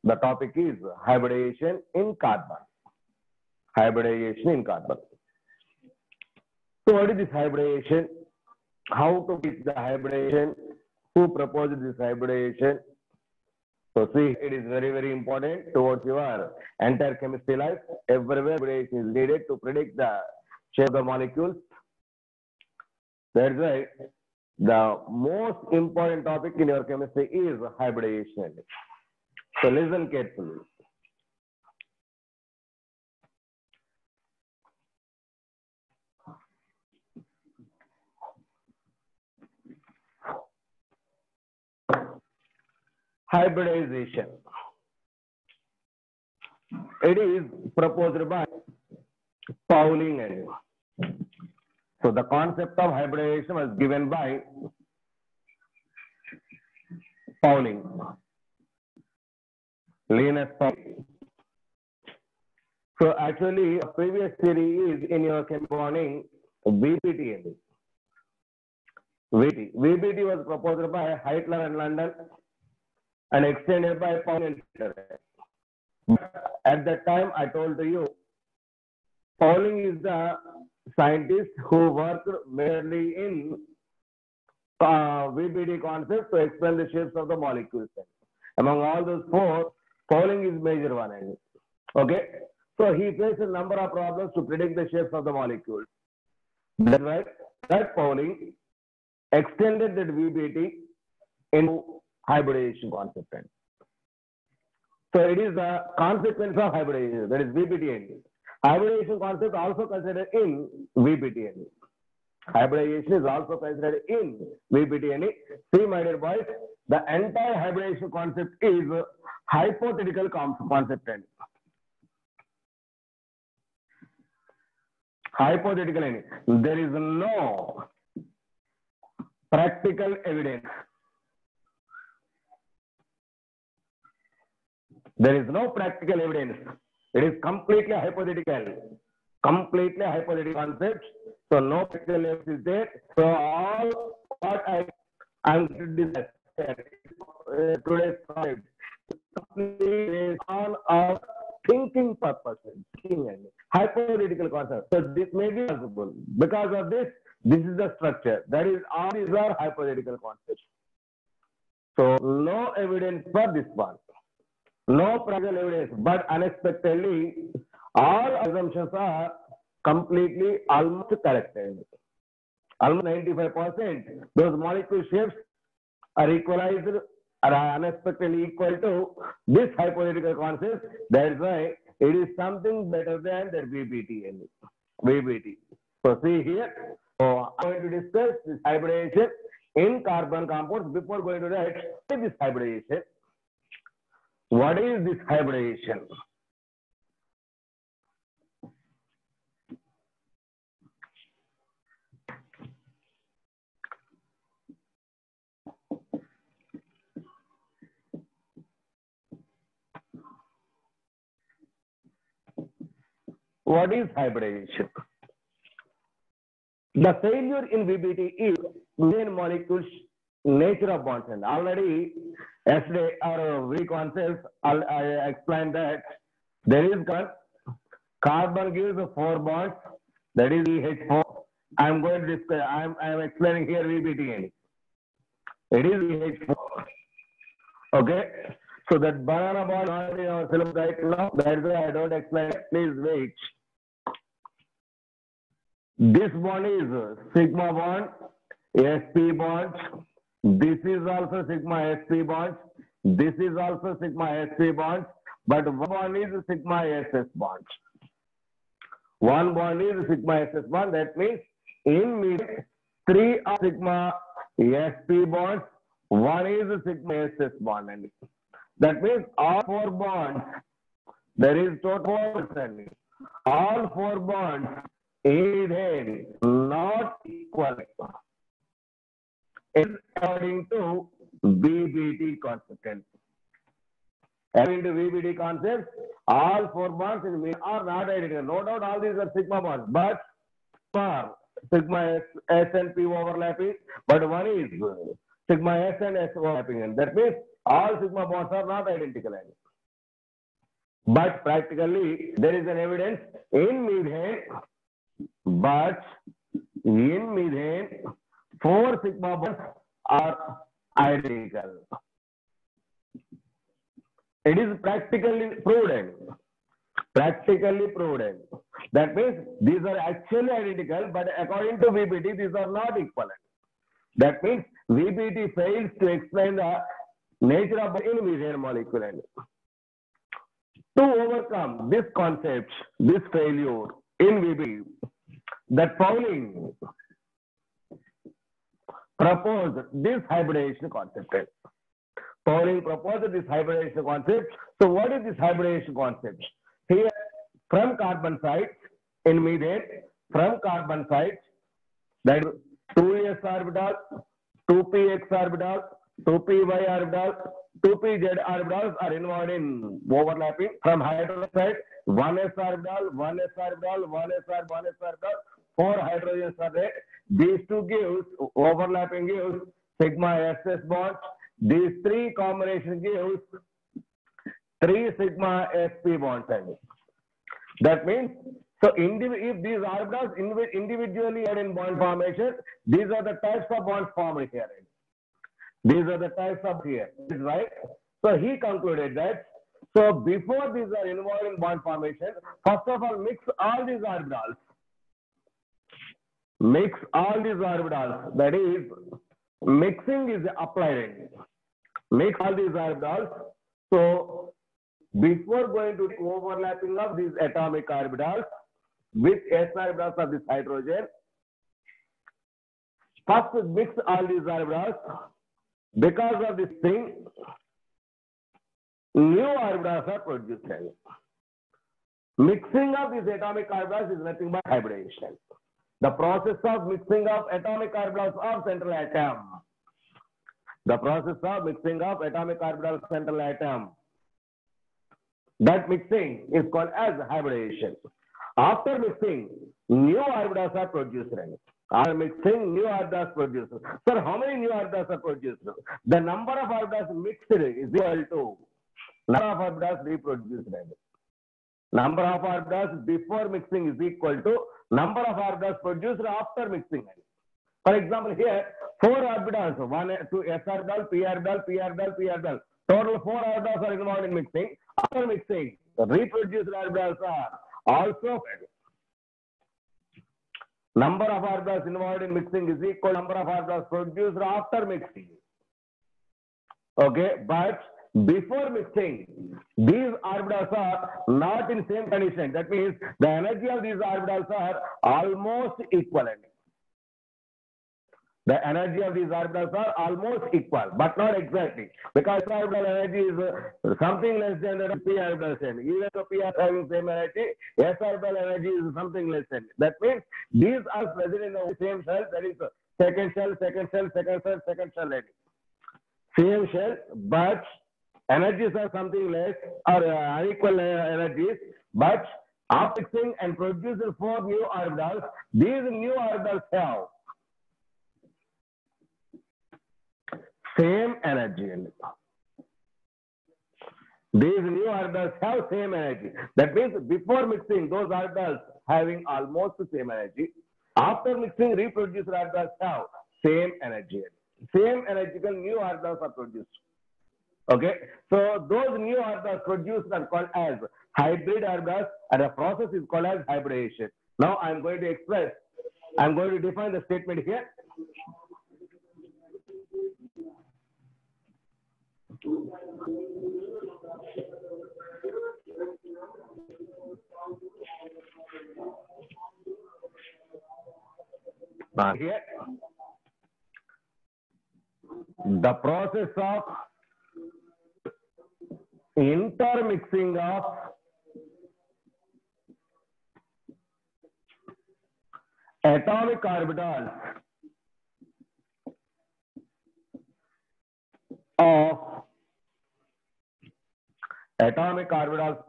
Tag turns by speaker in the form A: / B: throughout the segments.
A: The topic is hybridization in carbon. Hybridization in carbon. So what is this hybridization? How to teach the hybridization? Who proposed this hybridization? So see, it is very, very important towards your entire chemistry life. Everywhere hybridization is needed to predict the shape of the molecules. That's why the most important topic in your chemistry is hybridization. So listen carefully. Hybridization. It is proposed by Pauling and you. So the concept of hybridization was given by Pauling. Linus Pauling. So actually, a previous theory is in your morning VBT. VBT was proposed by Hitler and London and extended by Pauling. At that time, I told you, Pauling is the scientist who worked mainly in VBT concept to explain the shapes of the molecules. Among all those four, Pauling is major one. Okay, so he faced a number of problems to predict the shapes of the molecules. That's right. That Pauling extended that VBT into hybridization concept. So it is the consequence of hybridization, that is VBT. Hybridization concept also considered in VBT. Hybridization is also considered in VBT. See, my dear boys, the entire hybridization concept is hypothetical concept. Hypothetical. There is no practical evidence. There is no practical evidence. It is completely hypothetical. Completely hypothetical concept. So no practical evidence is there. So all what I am today's concept is on our thinking purpose. Hypothetical concept. So this may be possible. Because of this, this is the structure. That is, all these are hypothetical concepts. So no evidence for this one. No practical evidence, but unexpectedly, all assumptions are completely almost correct. Almost 95%. Those molecule shapes are equalized, are unexpectedly equal to this hypothetical concept. That's why it is something better than the VBT. VBT. So see here. So I'm going to discuss this hybridization in carbon compounds. Before going to that, what is this hybridization? What is this hybridization? What is hybridization? The failure in VBT is main molecules nature of bonds. And already yesterday or week on cells, I explained that there is carbon gives 4 bonds, that is EH4. I am going to discuss, I am explaining here VBT. It is EH4. Okay. So that banana bond not in our syllabus right now. That's why I don't explain it. Please wait. This bond is sigma bond, sp bond. This is also sigma sp bond. This is also sigma sp bond. But one bond is sigma ss bond. One bond is sigma ss bond. That means in mid 3 are sigma sp bonds. One is sigma ss bond. That means all 4 bonds, there is total 4%. All 4 bonds is not equal. It's according to VBT concept. According to VBT concept, all 4 bonds are not identical. No doubt all these are sigma bonds, but sigma S and P overlapping, but one is sigma S and S overlapping. That means all sigma bonds are not identical. but practically there is an evidence in methane, but in methane, 4 sigma bonds are identical. It is practically proven. Practically proven. That means these are actually identical, but according to VBT, these are not equivalent. That means VBT fails to explain the nature of the methane molecule. To overcome this concept, this failure in VBT, that Pauling proposed this hybridization concept. Pauling proposed this hybridization concept. So what is this hybridization concept? Here, from carbon sites in methane, from carbon sites, that is 2s orbital, 2px orbital, 2py orbital, 2pz orbitals are involved in overlapping. From hydrogen side, 1s orbital, 1s orbital, 1s orbital, 4 hydrogens are there. These two gives, overlapping gives sigma SS bonds. These 3 combination gives 3 sigma sp bonds. That means, so if these orbitals individually are in bond formation, these are the types of bonds formed here. These are the types of here, right? So he concluded that, so before these are involved in bond formation, first of all, mix all these orbitals. Mix all these orbitals. That is, mixing is applied. Mix all these orbitals. So before going to the overlapping of these atomic orbitals with s orbitals of this hydrogen, first mix all these orbitals. Because of this thing, new orbitals are produced. Mixing of these atomic orbitals is nothing but hybridization. The process of mixing of atomic orbitals of central atom. The process of mixing of atomic orbitals of central atom. That mixing is called as hybridization. After mixing, new orbitals are produced. After mixing, new orbitals produced. Sir, how many new orbitals are produced? The number of orbitals mixed is equal to number of orbitals reproduced. Number of orbitals before mixing is equal to number of orbitals produced after mixing. For example, here 4 orbitals, 1, 2, s orbital, p orbital, p orbital, p orbital. Total 4 orbitals are involved in mixing. After mixing, the reproduced orbitals are also added. Number of orbitals involved in mixing is equal to number of orbitals produced after mixing. Okay, but before mixing, these orbitals are not in same condition. That means the energy of these orbitals are almost equivalent. The energy of these orbitals are almost equal, but not exactly. Because orbital energy is something less than the p orbital energy. Even though p are having same energy, s orbital energy is something less than. That means these are present in the same shell. That is second shell, second shell, second shell, second shell. Same shell, but energies are something less or unequal energies. But after mixing and producing 4 new orbitals, these new orbitals have same energy. These new orbitals have same energy. That means before mixing, those orbitals having almost the same energy. After mixing, reproduced orbitals have same energy. Same energical new orbitals are produced. Okay, so those new orbitals produced are called as hybrid orbitals, and the process is called as hybridization. Now I am going to express, I am going to define the statement here. Here, the process of intermixing of atomic orbitals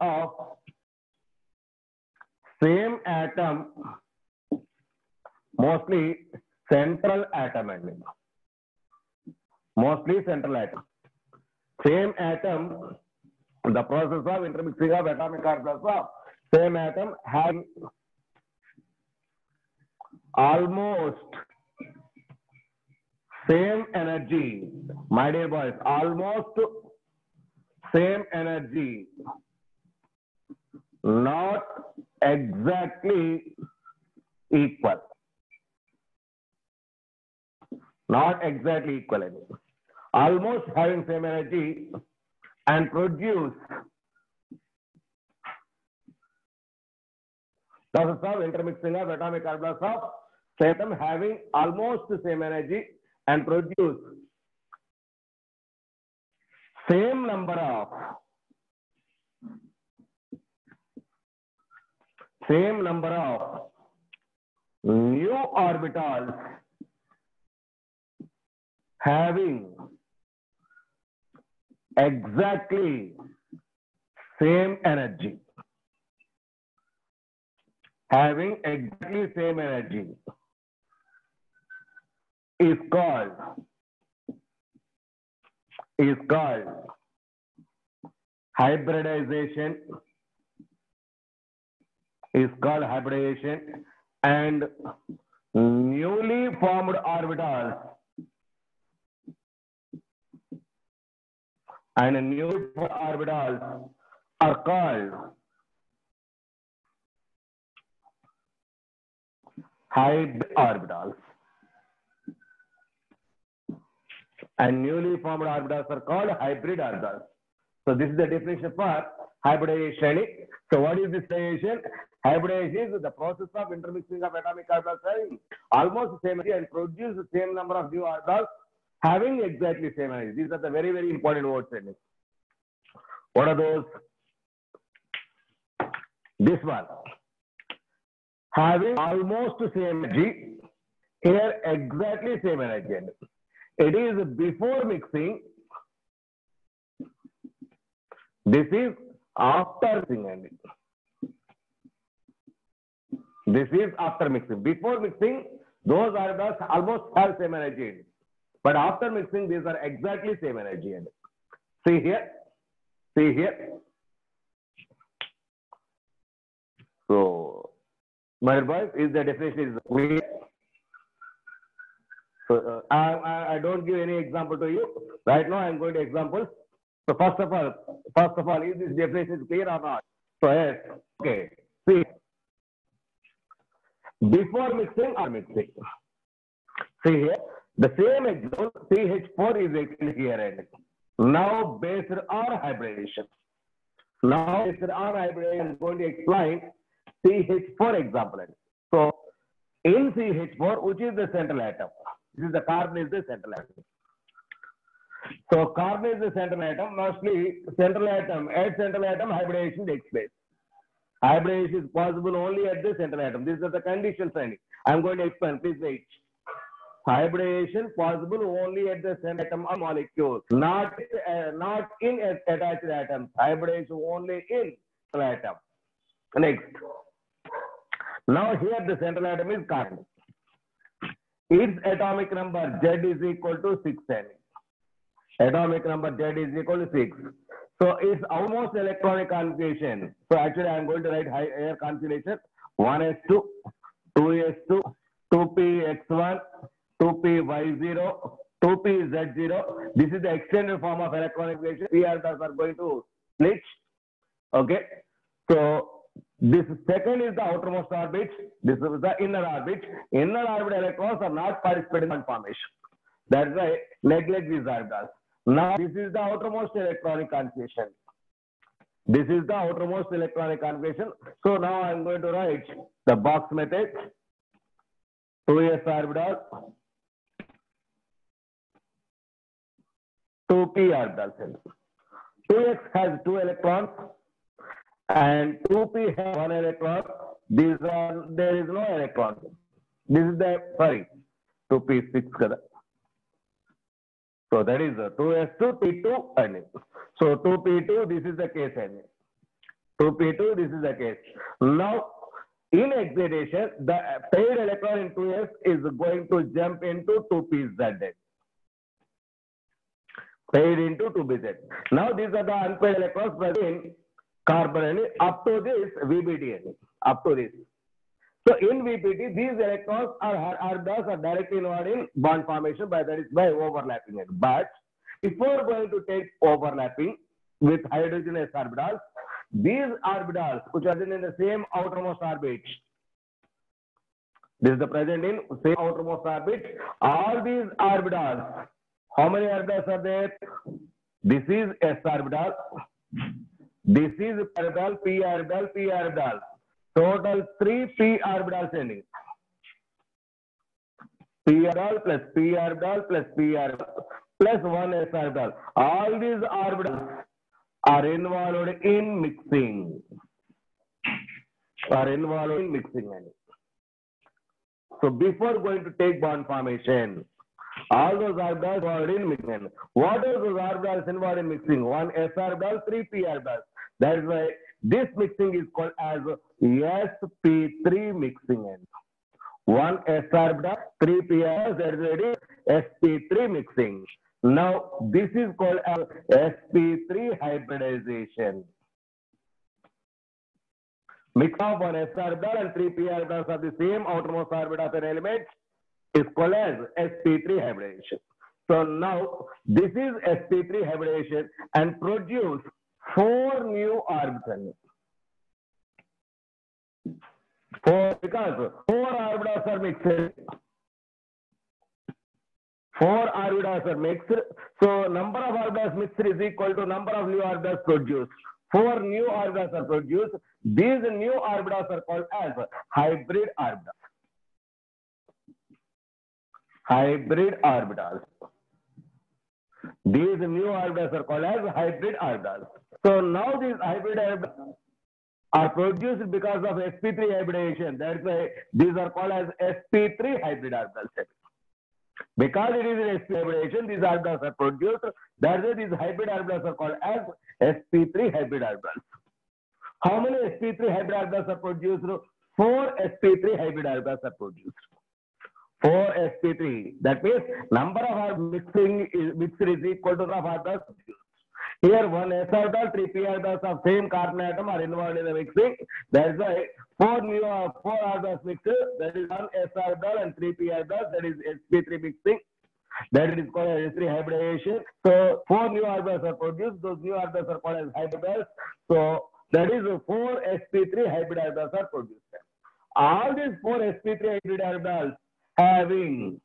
A: of same atom, mostly central atom, mostly central atom. Same atom The process of intermixing of atomic orbitals of same atom having almost same energy, my dear boys, almost same energy, not exactly equal. Not exactly equal. Almost having same energy and produce process of intermixing of atomic orbitals of same atom having almost the same energy and produce same number of new orbitals having exactly same energy. Having exactly same energy is called hybridization. And newly formed orbitals are called hybrid orbitals. And newly formed orbitals are called hybrid orbitals. So this is the definition for hybridization. So what is this definition? Hybridization is the process of intermixing of atomic orbitals having almost the same energy and produce the same number of new orbitals having exactly same energy. These are the very, very important words. What are those? This one. Having almost same energy, here exactly same energy. It is before mixing. This is after mixing. This is after mixing. Before mixing, those orbitals almost have same energy. But after mixing, these are exactly same energy. See here. See here. So, my boys, is the definition is clear. So, I don't give any example to you. Right now, I am going to examples. So, first of all, is this definition clear or not? So, yes. Okay. See. Before mixing or mixing. See here. The same example, CH4 is actually here. Now, based on hybridization. Now, based on hybridization, I'm going to explain CH4 example. So, in CH4, which is the central atom? This is the carbon is the central atom. So, carbon is the central atom. Mostly, at central atom, hybridization takes place. Hybridization is possible only at the central atom. These are the conditions. I'm going to explain. Please wait. Hybridization possible only at the central atom of molecule, not in attached atoms. Hybridization only in central atom. Next. Now here the central atom is carbon. Its atomic number Z is equal to 6. Atomic number Z is equal to 6. So it's almost electronic configuration. So actually I'm going to write higher configuration 1s2, 2s2, 2px1, 2py0, 2pz0. This is the extended form of electronic configuration. Three orbitals are going to split. Okay. So this second is the outermost orbit. This is the inner orbit. Inner orbit electrons are not participating in formation. That's why neglect these orbitals. Now this is the outermost electronic configuration. This is the outermost electronic configuration. So now I'm going to write the box method. 2s orbital, 2p orbitals. 2x has 2 electrons and 2p has 1 electron. There is no electron. This is the 2p 6 kada. So that is 2s2, p2. So 2p2, this is the case. 2p2, this is the case. Now, in excitation, the paired electron in 2s is going to jump into 2pz. paid into 2bz. Now these are the unpaid electrons present in carbon up to this VBT, up to this. So in VBT, these electrons are directly involved in bond formation by overlapping it. But before going to take overlapping with hydrogen s orbitals, these orbitals which are in the same outermost orbit, this is the present in same outermost orbit. All these orbitals, how many orbitals are there? This is s orbital. This is orbital, p orbital, p orbital. Total 3 p orbitals ending. P orbital plus p orbital plus p orbital plus 1 s orbital. All these orbitals are involved in mixing. So before going to take bond formation, all those orbitals involved in mixing. What are those orbitals involved in mixing? 1 s orbital, 3 p orbitals. That is why this mixing is called as sp3 mixing. 1 s orbital, 3 p orbitals, that is sp3 mixing. Now this is called as sp3 hybridization. Mix of 1 s orbital and 3 p orbitals of the same outermost orbit of an element is called as sp3 hybridization. So now this is sp3 hybridization and produce 4 new orbitals. Because 4 orbitals are mixed. 4 orbitals are mixed. So number of orbitals mixed is equal to number of new orbitals produced. 4 new orbitals are produced. These new orbitals are called as hybrid orbitals. Hybrid orbitals. These new orbitals are called as hybrid orbitals. So now these hybrid orbitals are produced because of sp3 hybridization. That's why these are called as sp3 hybrid orbitals. Because it is an sp3 hybridization, these orbitals are produced. That's why these hybrid orbitals are called as sp3 hybrid orbitals. How many sp3 hybrid orbitals are produced? 4 sp3 hybrid orbitals are produced. 4 sp3. That means number of our mixing is equal to the orbitals produced. Here 1 s orbital, 3 p orbitals of same carbon atom are involved in the mixing. That's why 4 orbitals mixed. That is 1 s orbital and 3 p orbitals. That is sp3 mixing. That is called as sp3 hybridization. So 4 new orbitals are produced. Those new orbitals are called as hybrids. So that is 4 sp3 hybrid orbitals are produced. All these 4 sp3 hybrid orbitals having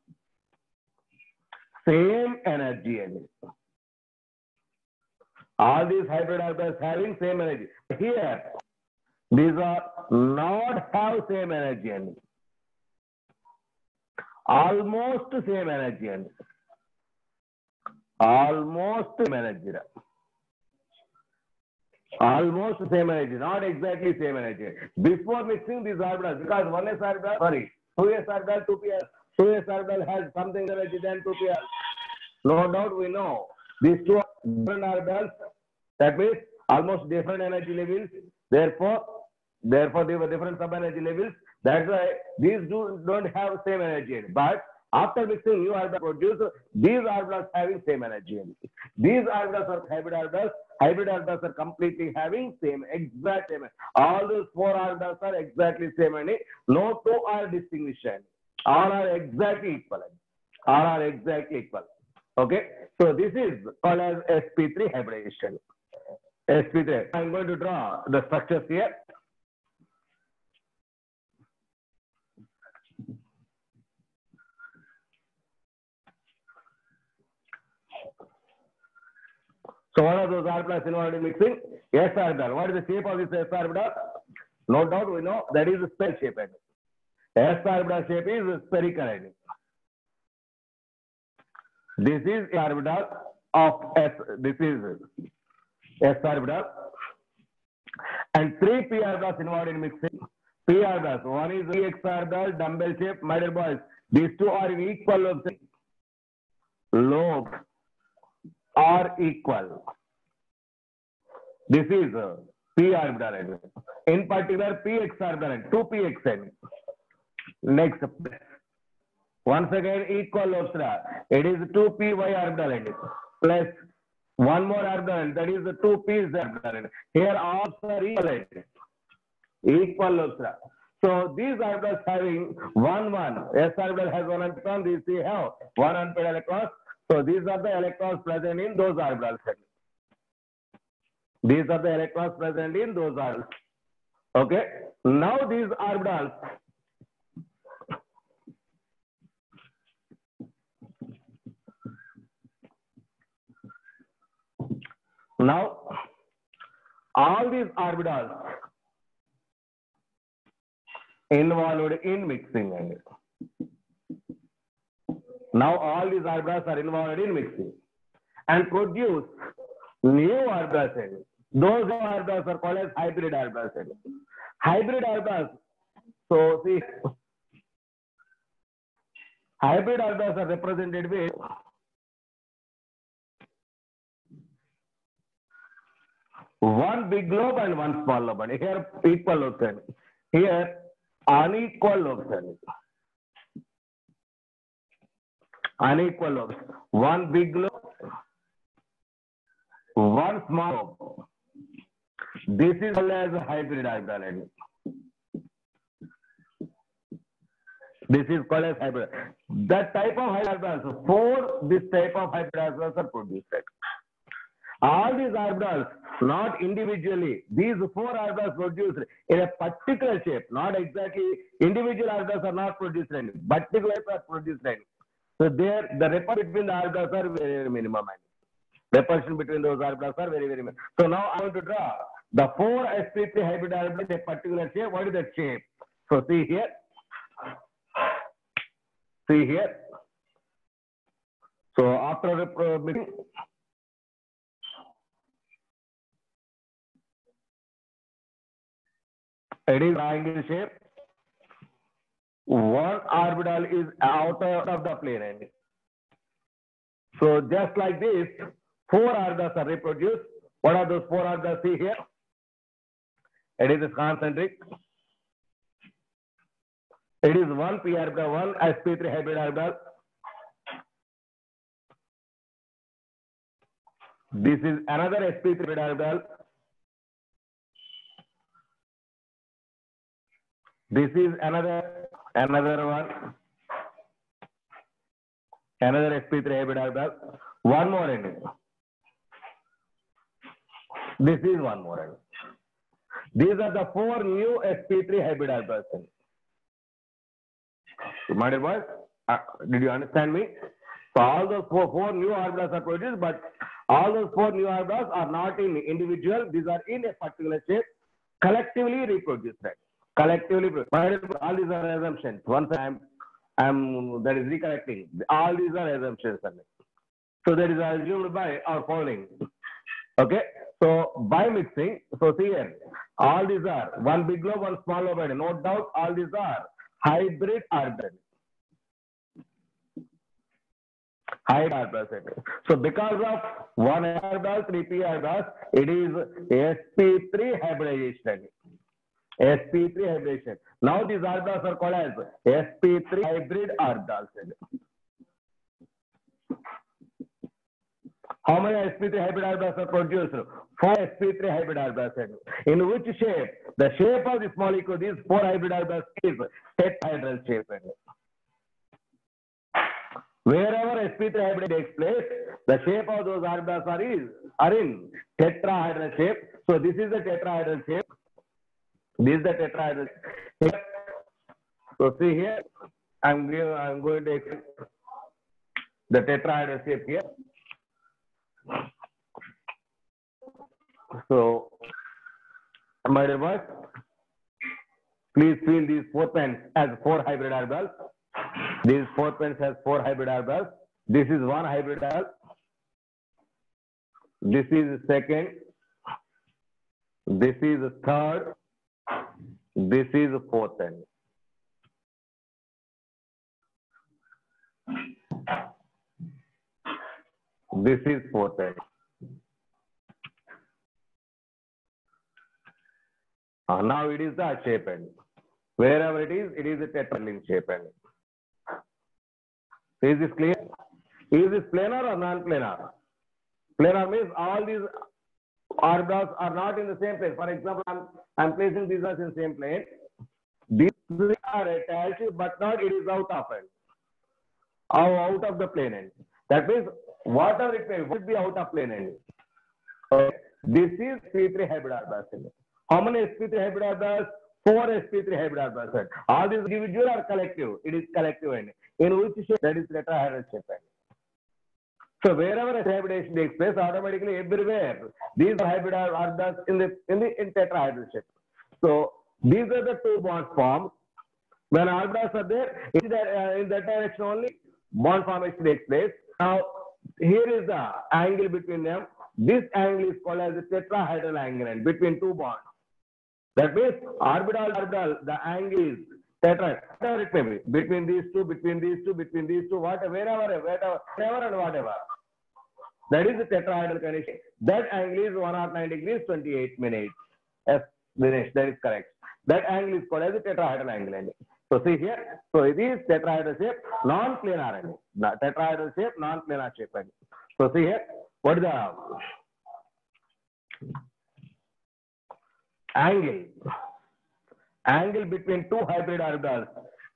A: same energy in it. All these hybrid orbitals having same energy. Here, these are not have same energy in it. Almost same energy in it. Almost same energy. Almost same energy, not exactly same energy. Before mixing these orbitals, because 1 s orbital, 2 s orbital, 2 p s, 2 s orbital has something energy than 2 p s. No doubt we know these two different orbitals. That means almost different energy levels. Therefore they were different sub-energy levels. That's why these don't have same energy. But after mixing new orbitals produced, these orbitals having same energy. These orbitals are hybrid orbitals. Hybrid orbitals are completely having exact same. All those 4 orbitals are exactly same. No 2 are distinguished. All are exactly equal. All are exactly equal. Okay. So this is called as sp3 hybridization. sp3. I'm going to draw the structures here. So what are those orbitals involved in mixing? S orbital. What is the shape of this S orbital? No doubt we know that is a sphere shape. S orbital shape is spherical. This is orbital of S. This is S orbital. And 3 p orbitals involved in mixing. P orbitals. One is px orbital, dumbbell shape. My dear boys, these two are in equal lobes. Lobes are equal. This is p orbital. In particular, px orbital, 2px. Next, once again, equal lobes. It is 2py orbital plus one more orbital, that is the two-piece orbital. Here all are equal looks. So these orbitals having one. S orbital has one electron, these three have one unpaired electrons. So these are the electrons present in those orbitals. These are the electrons present in those orbitals. Okay. Now these orbitals all these orbitals involved in mixing. Now all these orbitals are involved in mixing and produce new orbitals. Those orbitals are called as hybrid orbitals. Hybrid orbitals. So see, hybrid orbitals are represented with one big lobe and one small lobe. Here equal lobes. Here unequal lobes. Unequal lobes. One big lobe, one small lobe. This is called as a hybrid orbital. This is called as hybrid. That type of hybrid orbitals, this type of hybrid orbitals are produced. All these orbitals, not individually, these four orbitals produced in a particular shape, not exactly, individual orbitals are not produced, particular are produced. So there, the repulsion between the orbitals are very, very minimum. Repulsion between those orbitals are very, very minimum. So now I want to draw the four sp3 hybrid orbitals in a particular shape. What is that shape? So see here. See here. So after mixing, it is triangle shape. One orbital is out of the plane. So just like this, four orbitals are reproduced. What are those four orbitals? See here. It is concentric. It is one p orbital, one sp3 hybrid orbital. This is another sp3 hybrid orbital. This is another one. Another sp3 hybrid orbital. One more in it. This is one more in it. These are the four new sp3 hybrid orbitals. My dear boys, did you understand me? So all those four new orbitals are produced, but all those four new orbitals are not in individual. These are in a particular shape, collectively reproduced. Collectively, my dear boys, all these are assumptions. Once I'm that is recollecting. All these are assumptions. So that is assumed by our following. Okay. So by mixing, so see here, all these are one big lobe, one small lobe. No doubt, all these are hybrid orbitals. Hybrid orbitals. So because of one orbital, 3p orbitals, it is sp3 hybridization. sp3 hybridization. Now these orbitals are called as sp3 hybrid orbitals. How many sp3 hybrid orbitals are produced? 4 sp3 hybrid orbitals. In which shape? The shape of this molecule, these 4 hybrid orbitals is tetrahedral shape. Wherever sp3 hybrid takes place, the shape of those orbitals are in tetrahedral shape. So this is the tetrahedral shape. This is the tetrahedral shape. So see here, I'm going to explain the tetrahedral shape here. So, my dear boys, please feel these 4 pens as 4 hybrid orbitals. These 4 pens has 4 hybrid orbitals. This is one hybrid orbital. This is second. This is third. This is fourth pen. This is fourth pen. Now it is the shape end. Wherever it is a tetrahedral shape end. Is this clear? Is this planar or non-planar? Planar means all these orbitals are not in the same plane. For example, I'm placing these as in the same plane. These three are attached, but not it is out of it. Out of the plane end. That means whatever it may would be out of plane end. Okay. This is sp3 hybrid orbitals. How many sp3 hybrid orbitals? 4 sp3 hybrid orbitals. All these individual are collective. It is collective end. In which shape? That is tetrahedral shape end. So wherever a hybridization takes place, automatically everywhere these are hybrid orbitals in tetrahedral shape. So these are the two bonds formed. When orbitals are there, in that direction only bond formation takes place. Now here is the angle between them. This angle is called as the tetrahedral angle and between two bonds. That means orbital, the angle is tetrahedral. Whatever it may be, between these two, whatever and whatever. That is the tetrahedral condition. That angle is 109 degrees 28 minutes. Yes, Dinesh, that is correct. That angle is called as the tetrahedral angle. So see here. So it is tetrahedral shape, non-planar. Tetrahedral shape, non-planar shape. So see here. What is the angle? Angle between two hybrid orbitals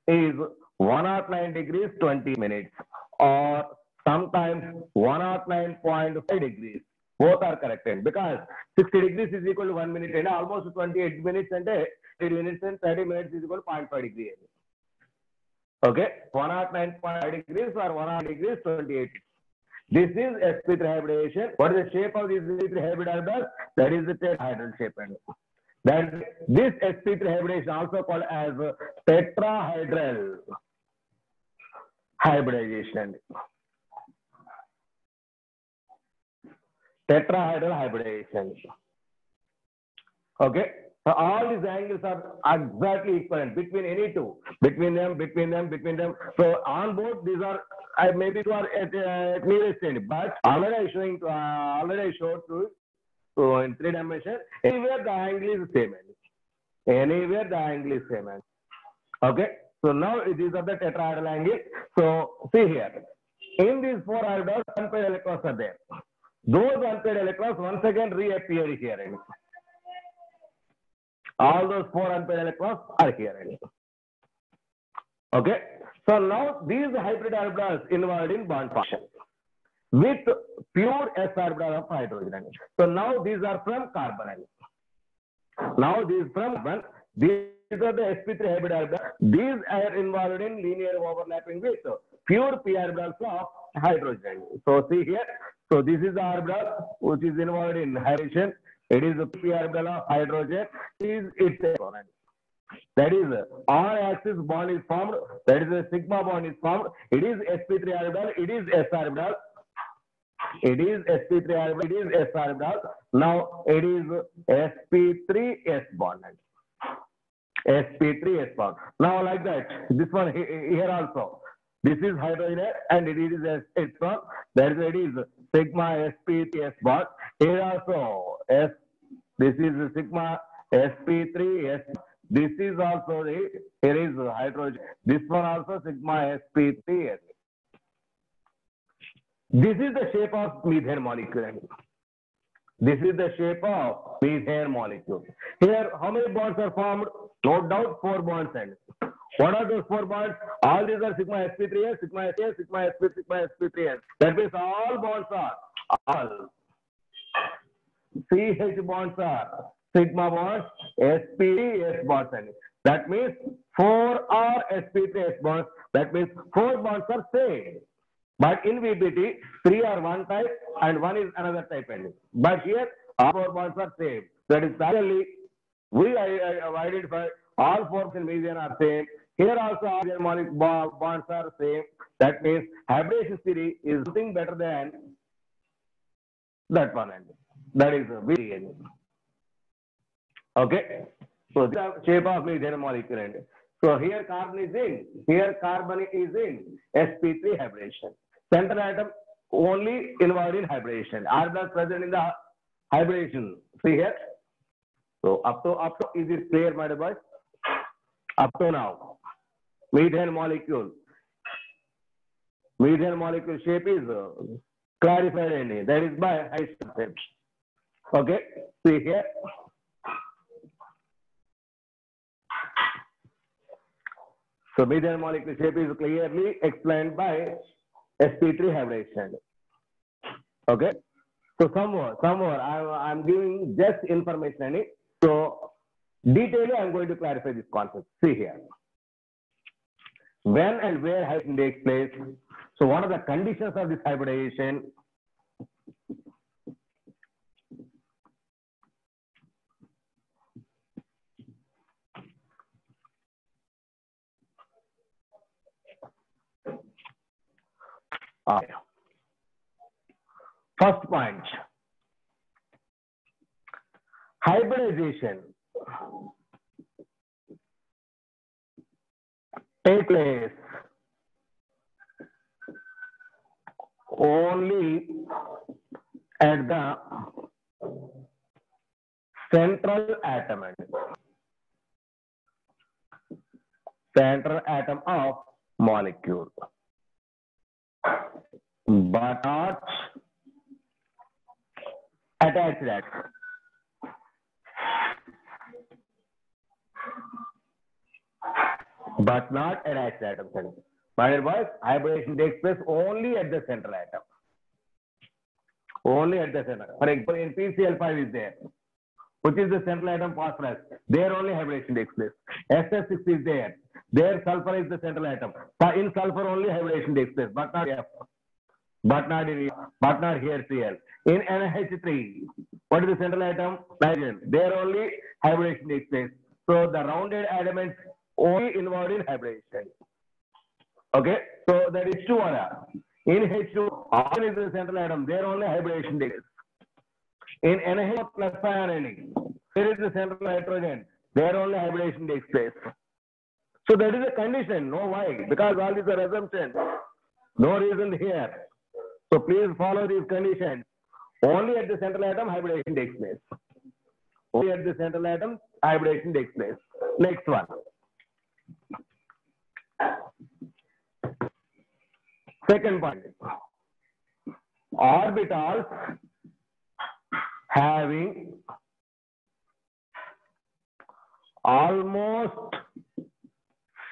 A: is 109 degrees 20 minutes or sometimes 109.5 degrees. Both are correct because 60 degrees is equal to 1 minute and almost 28 minutes and 30 minutes and 30 minutes is equal to 0.5 degrees. Okay, 109.5 degrees or 100 degrees 28. This is sp3 hybridization. What is the shape of this sp3 hybrid orbitals? That is the tetrahedral shape. Then this sp3 hybridization also called as tetrahedral hybridization. Tetrahedral hybridization. Okay. So all these angles are exactly equivalent between any two, between them. So on board these are maybe two are at nearest end, but already I showed to so in 3 dimensions. Anywhere the angle is the same. Okay. So now these are the tetrahedral angles. So see here, in these 4 orbitals, unpaired electrons are there. Those unpaired electrons once again reappear here. All those 4 unpaired electrons are here. Okay. So now these hybrid orbitals involved in bond formation with pure s orbital of hydrogen. So now these are from carbon. Now these from carbon. These are the sp3 hybrid orbitals. These are involved in linear overlapping with pure p orbitals of hydrogen. So see here. So this is the orbital which is involved in hydrogen. It is the p orbital of hydrogen. It's that is on axis bond is formed. That is a sigma bond is formed. It is sp3 orbital. It is s orbital. It is sp3 orbital. It is s orbital. Now it is sp3 s bond. sp3 s bond. Now like that. This one here also. This is hydrogen and it is s bond. That is it is sigma sp3 s bond. Here also s. This is sigma sp3 s. This is also here is hydrogen. This one also sigma sp3 s. This is the shape of methane molecule. This is the shape of methane molecule. Here, how many bonds are formed? No doubt 4 bonds. What are those 4 bonds? All these are sigma sp3s, sigma s, sigma sp, sigma sp3s. That means all bonds are all CH bonds are sigma bonds, sp3 s bonds. That means 4 are sp3 s bonds. That means 4 bonds are same. But in VBT, 3 are one type and 1 is another type. But here, all 4 bonds are same. That is parallelly, we identified all 4 in methane are same. Here also all harmonic bonds are same. That means hybridization theory is something better than that one. That is VBT. Okay. So this is the shape of methane molecule. So here carbon is in sp3 hybridization. Central atom only involved in hybridization. Orbitals present in the hybridization. See here. So up to is it clear, my dear boys? Up to now, methane molecule shape is clarified any. That is by hydration. Okay, see here. So methyl molecule shape is clearly explained by sp3 hybridization. Okay. So somewhere I'm giving just information. So detailing I'm going to clarify this concept. See here. When and where hybridization takes place. So what are the conditions of this hybridization? Okay. First point. Hybridization take place only at the central atom of molecule, but not attached atom. But not attached atom. My dear boys, hybridization takes place only at the central atom. Only at the center. For example, in PCl5 is there, which is the central atom phosphorus. There only hybridization takes place. SF6 is there. There sulfur is the central atom. In sulfur only hybridization takes place, but not F. But not here Cl. In NH3, what is the central atom? Nitrogen. There only hybridization takes place. So the rounded elements only involved in hybridization. Okay, so that is two other. In H2, oxygen is the central atom. There only hybridization takes place. In NH plus ionic, there is the central nitrogen. There only hybridization takes place. So that is a condition. No why? Because all these are assumptions. No reason here. So please follow these conditions. Only at the central atom hybridization takes place. Only at the central atom hybridization takes place. Next one. Second point. Orbitals having almost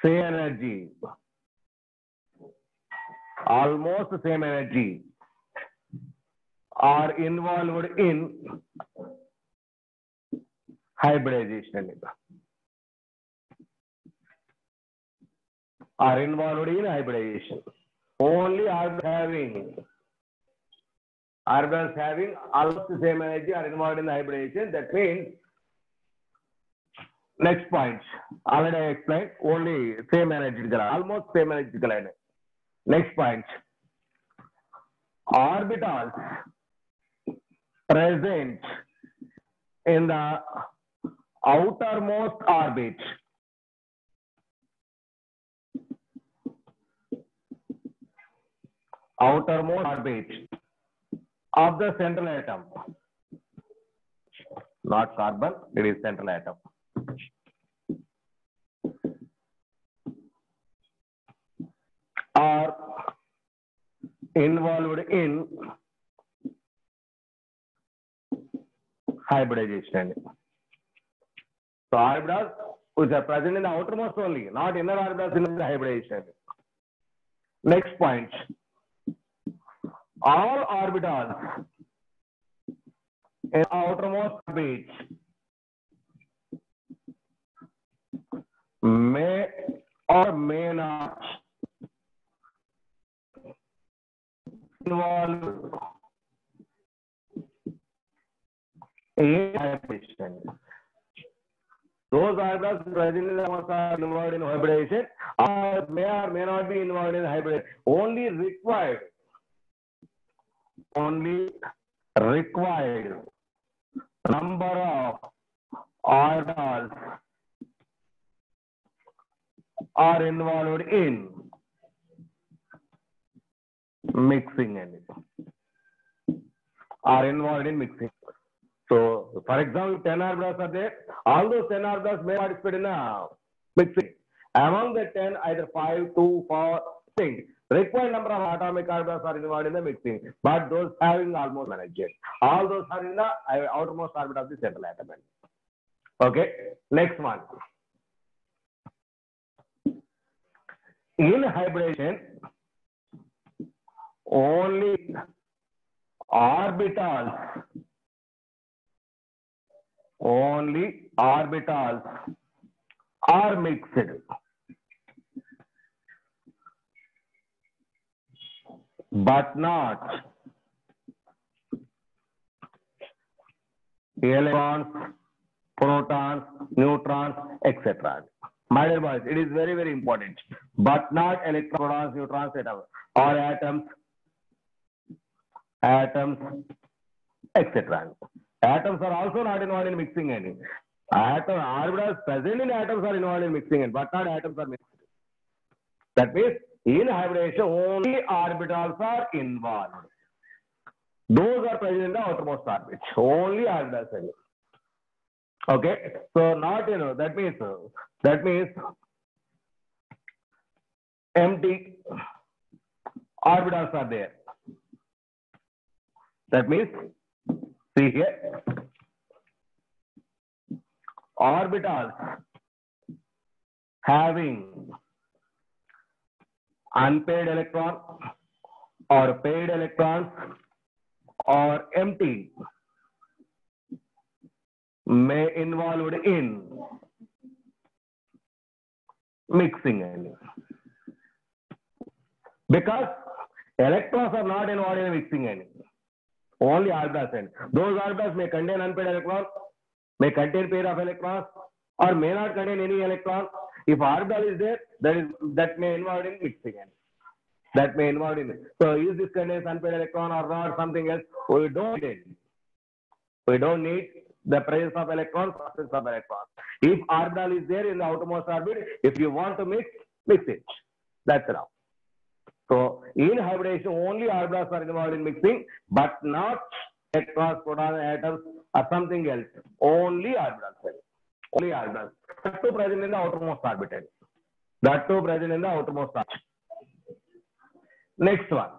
A: same energy. Almost the same energy are involved in hybridization. Are involved in hybridization. Only orbitals having almost the same energy are involved in the hybridization. That means, next point, already I explained, only same energy, almost same energy. Next point, orbitals present in the outermost orbit of the central atom, not carbon, it is central atom. Are involved in hybridization. So orbitals which are present in the outermost only, not inner orbitals in the hybridization. Next point. All orbitals in outermost orbit may or may not involve in hybridization. Those orbitals present in the outermost are involved in hybridization or may not be involved in hybridization. Only required number of orbitals are involved in mixing. So, for example, 10 orbitals are there. All those 10 orbitals may participate in a mixing. Among the 10, either 5, 2, 4, thing. Required number of atomic orbitals are involved in the mixing, but those having almost managed. All those are in the outermost orbit of the central atom. Okay, next one. In hybridization, only orbitals are mixed, but not electrons, protons, neutrons, etc. My dear boys, it is very, very important. But not electrons, neutrons, etc. Or atoms, etc. Atoms are also not involved in mixing any. Orbitals present in atoms are involved in mixing, but not atoms are mixed. That means in hybridization only orbitals are involved. Those are present in the outermost orbit. Only orbitals. Okay, so not that means empty orbitals are there. That means, see here, orbitals having unpaired electron or paired electrons or empty may involved in mixing. Because electrons are not involved in mixing. Only orbitals. Those orbitals may contain unpaired electrons, may contain pair of electrons, or may not contain any electron. If orbital is there, that may involve in mixing. That may involve in it. So, is this contains unpaired electron or not something else? We don't need it. We don't need the presence of electrons, absence of electrons. If orbital is there in the outermost orbit, if you want to mix it. That's enough. So, in hybridization, only orbitals are involved in mixing, but not electrons, protons, atoms, or something else. Only orbitals. Only orbitals. That too present in the outermost orbit. That too present in the outermost orbit. Next one.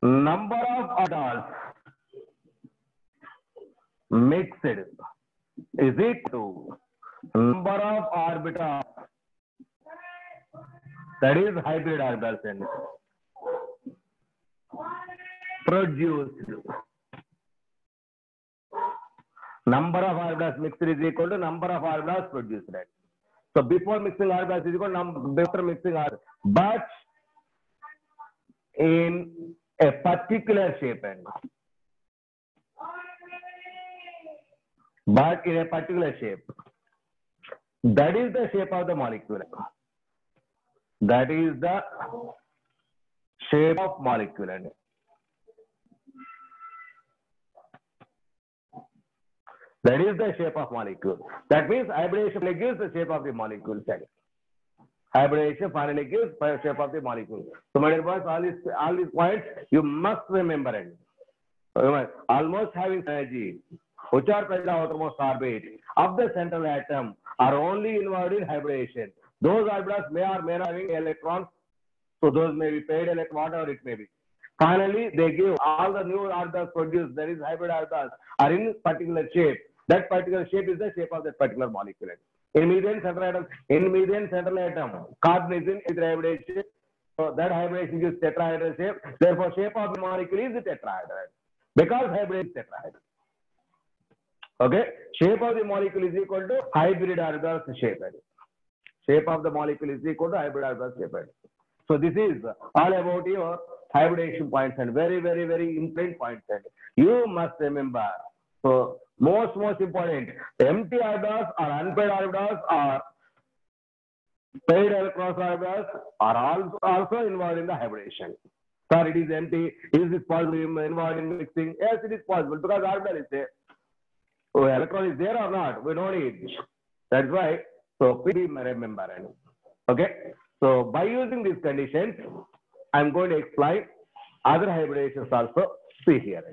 A: Number of orbitals mixed is equal to number of orbitals, that is hybrid orbitals, produced. Number of orbitals mixed is equal to number of orbitals produced. So before mixing orbitals is equal to after mixing orbitals, but in a particular shape. But in a particular shape. That is the shape of the molecule. That is the shape of molecule. That is the shape of molecule. That means hybridization gives the shape of the molecule. Hybridization finally gives the shape of the molecule. So, my dear boys, all these points you must remember it. Almost having energy, which are present in the outermost orbit of the central atom, are only involved in hybridization. Those orbitals may or may not having electrons, so those may be paired electrons, whatever it may be. Finally, they give all the new orbitals produced, that is hybrid orbitals, are in particular shape. That particular shape is the shape of that particular molecule. In methane central atom, carbon is in hybridization. So that hybridization gives tetrahedral shape. Therefore, shape of the molecule is tetrahedral. Because hybrid is tetrahedral. Okay, shape of the molecule is equal to hybrid orbitals shape. Shape of the molecule is equal to hybrid orbitals shape. So this is all about your hybridization points and very, very, very important points. You must remember. So most important, empty orbitals or unpaired orbitals or paired electrons orbitals are also involved in the hybridization. Sir, it is empty. Is it possible involved in mixing? Yes, it is possible because orbital is there. So electron is there or not? We don't need. That's why. So please remember. Okay. So by using these conditions, I'm going to explain other hybridizations also. See here.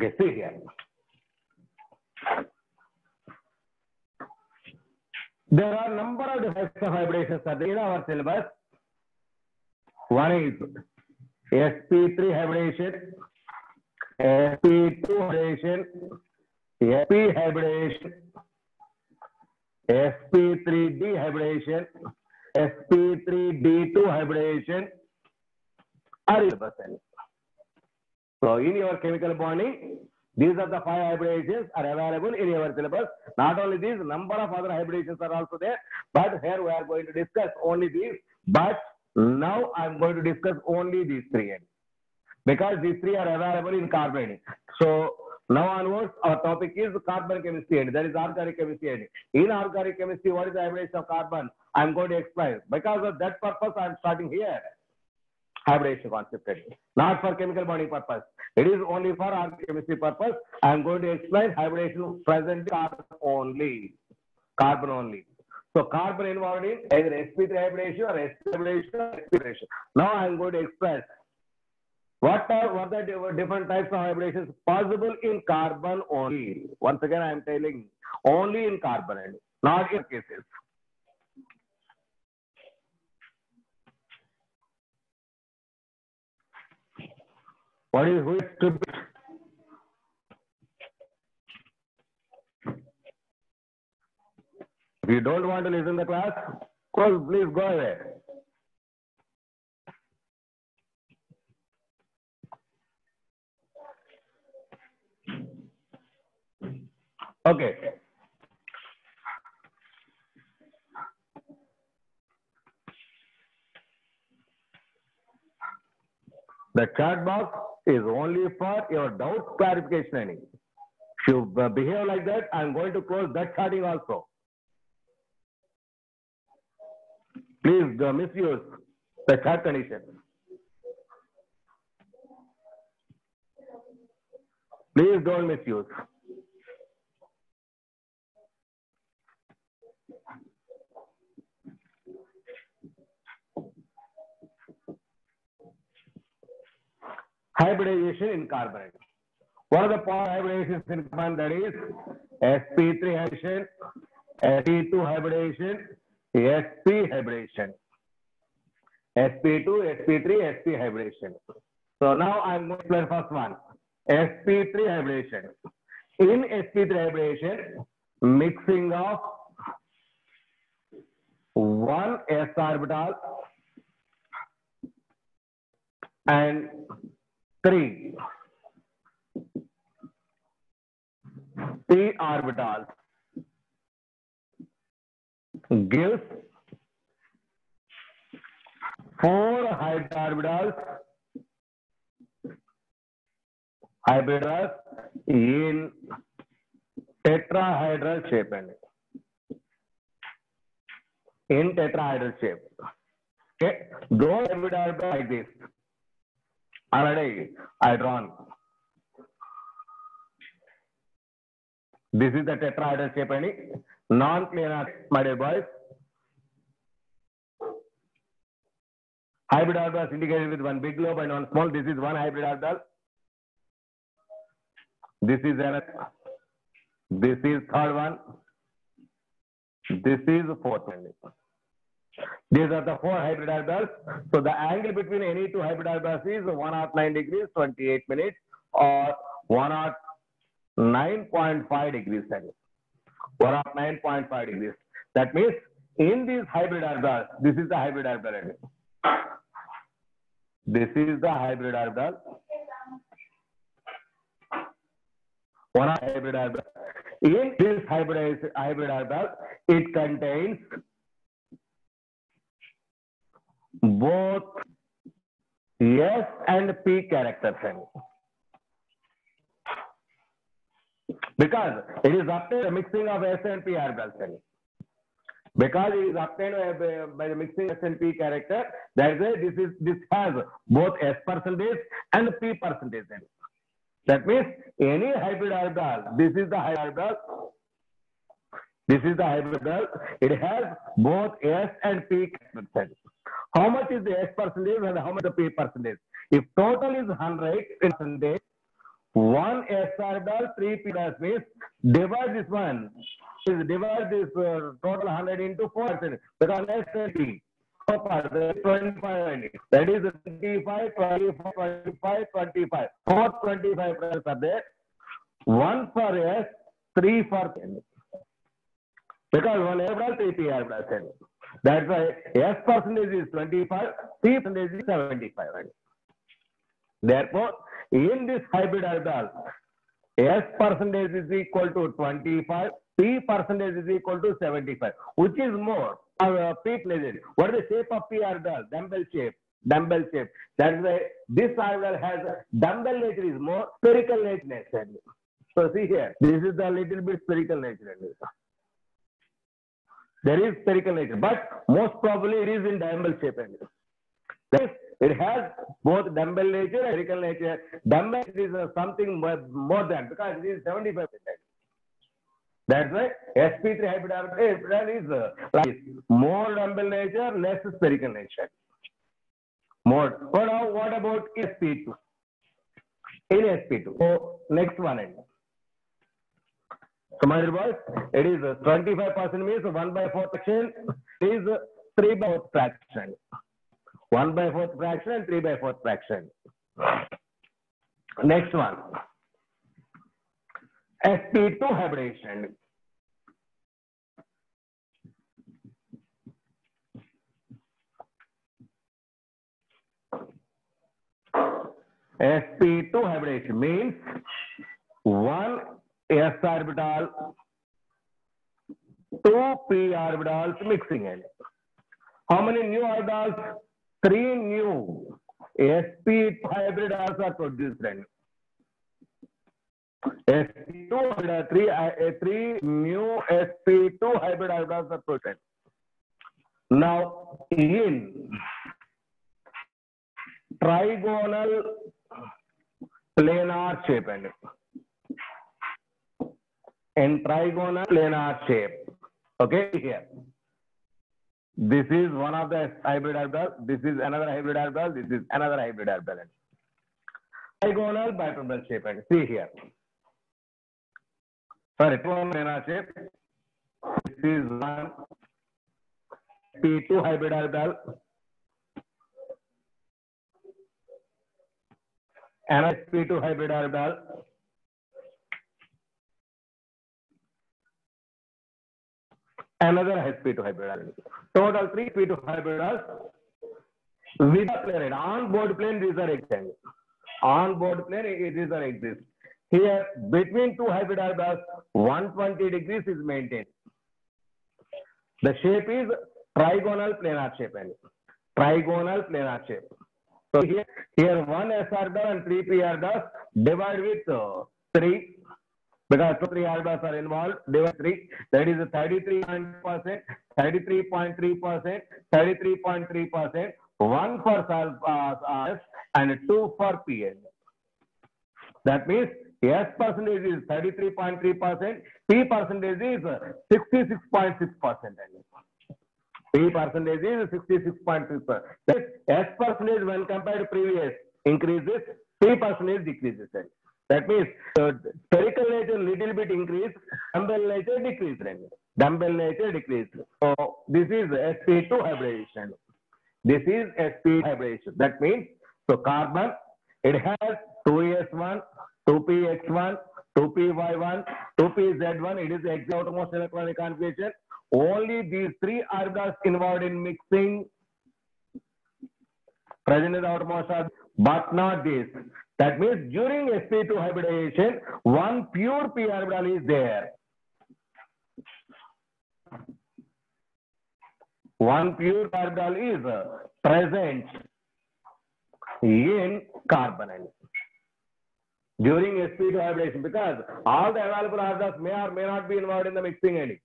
A: Okay, see here. There are number of types of hybridations in our syllabus. One is sp3 hybridation, sp2 hybridation, sp hybridation, sp3d hybridation, sp3d2 hybridation are in the syllabus. So in your chemical bonding, these are the 5 hybridations are available in your syllabus. Not only these, number of other hybridations are also there, but here we are going to discuss only these. But now I am going to discuss only these 3 because these 3 are available in carbon. So now onwards, our topic is carbon chemistry, and that is organic chemistry. In organic chemistry, what is the hybridation of carbon? I am going to explain. Because of that purpose, I am starting here. Hybridation concept, not for chemical bonding purpose. It is only for organic chemistry purpose. I am going to explain hybridation present carbon only. Carbon only. So carbon involved in either sp3 hybridation or sp hybridation or sp hybridation. Now I am going to express what are the different types of hybridations possible in carbon only. Once again, I am telling only in carbon, not in cases. What is who is stupid? If you don't want to listen to the class, please go away. Okay. The chat box is only for your doubt clarification. If you behave like that, I am going to close that chatting also. Please misuse the chat condition. Please don't misuse. Hybridization in carbon. What are the hybridations in carbon? That is sp3 hybridation, sp2 hybridation, sp hybridation. sp2, sp3, sp hybridation. So now I am going to explain first one. sp3 hybridation. In sp3 hybridation, mixing of one s orbital and 3 p orbitals gives 4 hybridals in tetrahedral shape. In tetrahedral shape. Okay, those hybridals like this. Already I drawn. This is the tetrahedral shape, non-planar, my dear boys. Hybrid orbital is indicated with one big lobe and one small. This is one hybrid orbital. This is another. This is third one. This is fourth one. These are the 4 hybrid orbitals. So the angle between any 2 hybrid orbitals is 109 degrees 28 minutes or 109.5 degrees. 109.5 degrees. That means in these hybrid orbitals, this is the hybrid orbital. This is the hybrid orbital. One hybrid orbital. In this hybrid orbital, it contains both S and P characters. Because it is obtained a mixing of S and P orbitals. Because it is obtained by the mixing S and P character, that is this has both S percentage and P percentage. That means any hybrid orbital, this is the hybrid orbital. This is the hybrid orbital. It has both S and P percentage. How much is the S percentage and how much the P percentage? If total is 100%, 1 S orbital, 3 p dash means divide this one. Divide this total 100 into 4 because S and P. 25. That is 25, 25, 25, 25. 4 25 are there. 1 for S, 3 for N. Because 1 orbital, 3 p orbital. That's why S percentage is 25, P percentage is 75. Therefore, in this hybrid orbital, S percentage is equal to 25, P percentage is equal to 75. Which is more? P percentage. What is the shape of P orbital? Dumbbell shape. Dumbbell shape. That's why this orbital has dumbbell nature is more, spherical nature. So see here, this is a little bit spherical nature. There is spherical nature, but most probably it is in dumbbell shape. It has both dumbbell nature and spherical nature. Dumbbell is something more than, because it is 75%. That's why sp3 hybrid orbital is more dumbbell nature, less spherical nature. More. So now what about sp2? In sp2. So next one. So my dear boys, it is 25% means 1 by 4 fraction is 3 by 4 fraction. 1 by 4 fraction and 3 by 4 fraction. Next one. sp2 hybridization. sp2 hybridization means 1 S orbital, 2 p orbitals mixing in. How many new orbitals? 3 new sp2 hybrid orbitals are produced. sp2 3 new sp2 hybrid orbitals are produced. Now in trigonal planar shape in trigonal planar shape. Okay, here. This is one of the hybrid orbital. This is another hybrid orbital. This is another hybrid orbital. Trigonal biparabol shape. See here. Sorry, trigonal planar shape. This is one P2 hybrid orbital. Another P2 hybrid orbital. Another sp2 hybrid. Total 3 p2 hybrids with the plane. On board plane, these are rectangle. On board plane, these are exist. Here, between two hybrid orbitals, 120 degrees is maintained. The shape is trigonal planar shape. Trigonal planar shape. So here 1 s orbital and 3 p orbitals divide with 3. Because 3 orbitals are involved, divide 3. That is 33%, 33.3%, 33.3%. 1 for S and 2 for PN. That means S percentage is 33.3%, P percentage is 66.6%. P percentage is 66.6%. S percentage when compared to previous increases, P percentage decreases. That means spherical nature little bit increase, dumbbell nature decrease. Dumbbell nature decrease. So this is sp2 hybridization. This is sp2 hybridization. That means so carbon it has 2s1, 2px1, 2py1, 2pz1. It is the exact outermost electronic configuration. Only these 3 orbitals involved in mixing present in the outermost orbital, but not this. That means during sp2 hybridization, one pure p orbital is there. One pure orbital is present in carbon during sp2 hybridization, because all the available orbitals may or may not be involved in the mixing.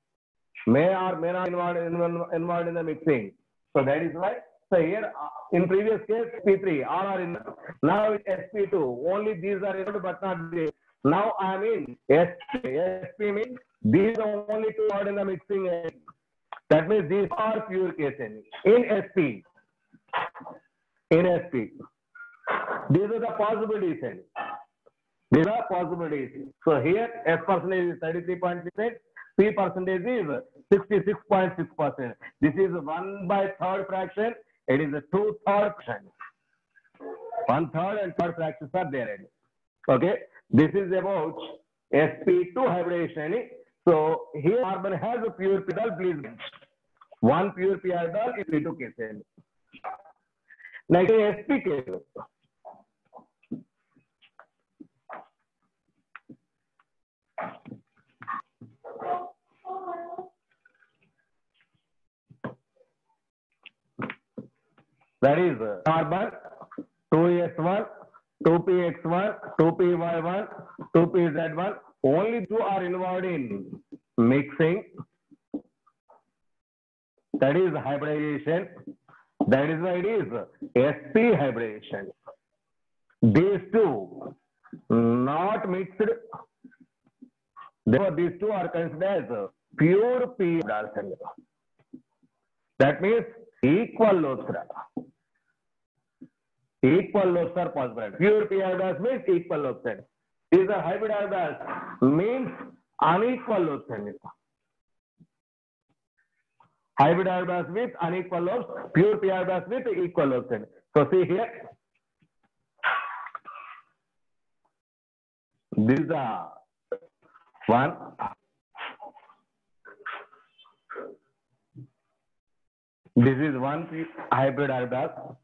A: May or may not involved in the mixing. So that is why. So here, in previous case, P3, all are in. Now it's sp2, only these are in, but not these. Now I am in sp. Sp means these are only 2 are in the mixing. That means these are pure cases. In sp. In sp. These are the possibilities. These are possibilities. So here S percentage is 33.6%, P percentage is 66.6%. This is 1/3 fraction. It is a 2/3 fraction. 1/3 and 3rd fractions are there. Okay. This is about sp2 hybridization. So here carbon has a pure p orbital. Please, one pure p orbital in p2 case. Next sp case. That is carbon 2s1, 2px1, 2py1, 2pz1. Only two are involved in mixing. That is hybridization. That is why it is sp hybridization. These two not mixed. Therefore, these two are considered as pure p orbitals. That means equal loads. Equal loads are possible. Pure p orbitals means equal loads. These are hybrid orbitals means unequal loads. Hybrid orbitals with unequal loads, pure p orbitals with equal loads. So see here. This is the one. This is one hybrid orbital.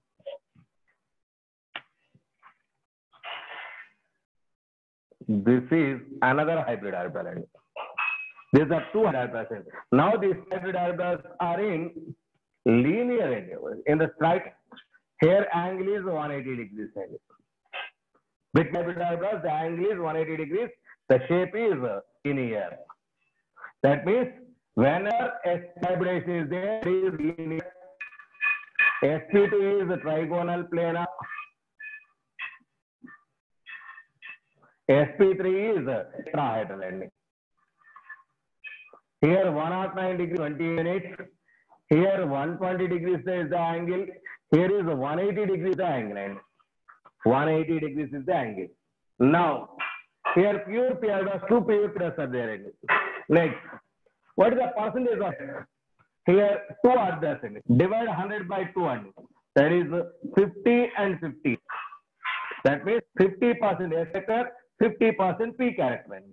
A: This is another hybrid orbital. These are two orbitals. Now these hybrid orbitals are in linear in the straight. Here angle is 180 degrees. With hybrid orbitals, the angle is 180 degrees. The shape is linear. That means whenever S hybridization is there, it is linear. sp2 is trigonal planar. sp3 is tetrahedral. Here 109 degrees 20 minutes. Here 120 degrees is the angle. Here is 180 degrees the angle. 180 degrees is the angle. Now, here pure p orbitals, two pure p orbitals are there. Next, what is the percentage of it? Here 2 orbitals. Divide 100 by 2 and that is 50 and 50. That means 50% S sector, 50% P character.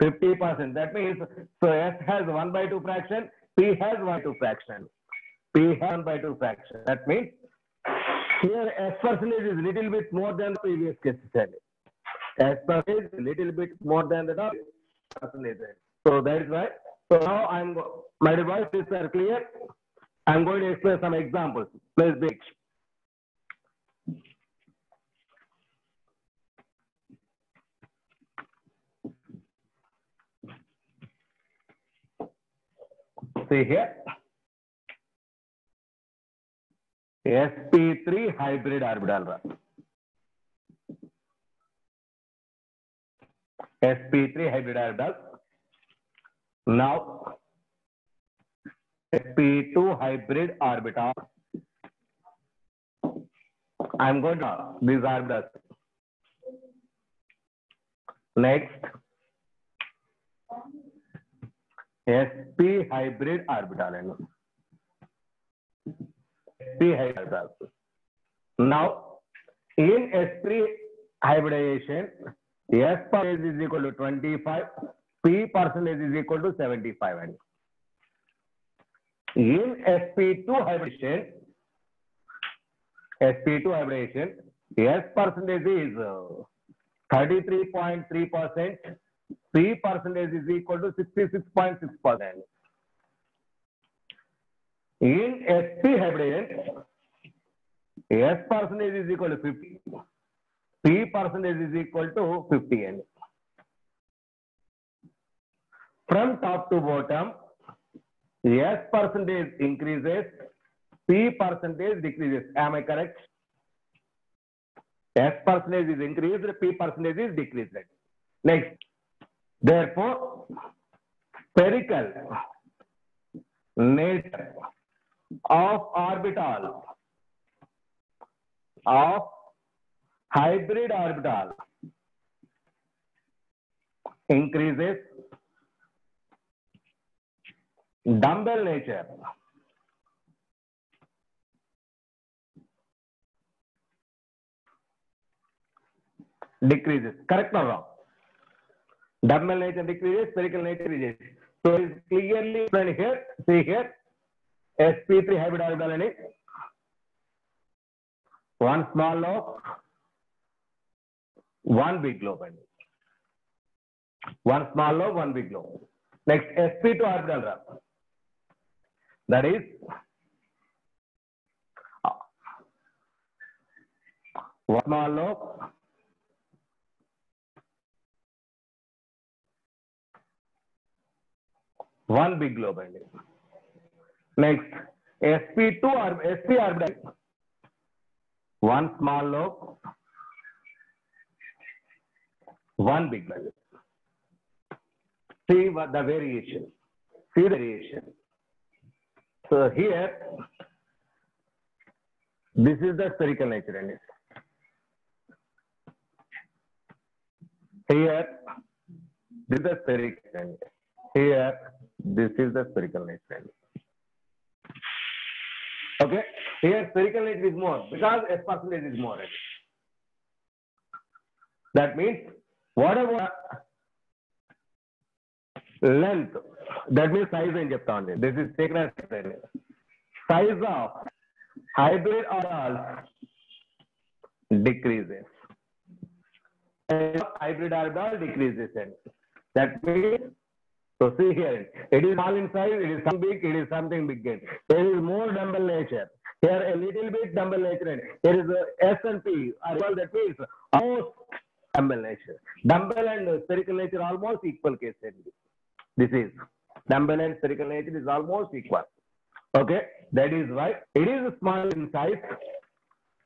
A: 50%. That means so S has 1/2 fraction, P has 1/2 fraction. P has 1/2 fraction. That means here S percentage is little bit more than the previous case. S percentage is little bit more than the percentage. So that is why. So now my devices are clear. I'm going to explain some examples. Please be. See here. sp3 hybrid orbital. sp3 hybrid orbital. Now sp2 hybrid orbital. I'm going to these orbitals. Next, sp hybrid orbital. sp hybrid orbital. Now, in sp hybridization, S percentage is equal to 25, P percentage is equal to 75. In sp2 hybridization, S percentage is 33.3%, P percentage is equal to 66.6%. In sp hybridization, S percentage is equal to 50, P percentage is equal to 50. From top to bottom, S percentage increases, P percentage decreases. Am I correct? S percentage is increased, P percentage is decreased. Next, therefore, spherical nature of orbital of hybrid orbital increases dumbbell nature, decreases. Correct or wrong? Dumbbell nature decreases, spherical nature increases. So it's clearly written here. See here, sp3 hybrid orbital and one small lobe, one big lobe, and one small lobe, one big lobe. Next, sp2 orbital, that is one small lobe, one big lobe, and next, sp2 or sp orbital, one small lobe, one big lobe. See what the variation. See the variation. So here, this is the spherical nature, and here, this is the spherical nature. Here, this is the spherical nature. Okay, here spherical nature is more because S percentage is more. That means whatever length, that means size in Japan. This is taken as size of hybrid orbitals decreases. Hybrid orbital decreases. That means, so see here, it is small in size, it is something big, it is something big. There is more dumbbell nature. Here a little bit dumbbell nature. There is a S and P. That means almost dumbbell nature. Dumbbell and spherical nature are almost equal case. This is dumbbell and spherical nature is almost equal. Okay, that is why it is small in size.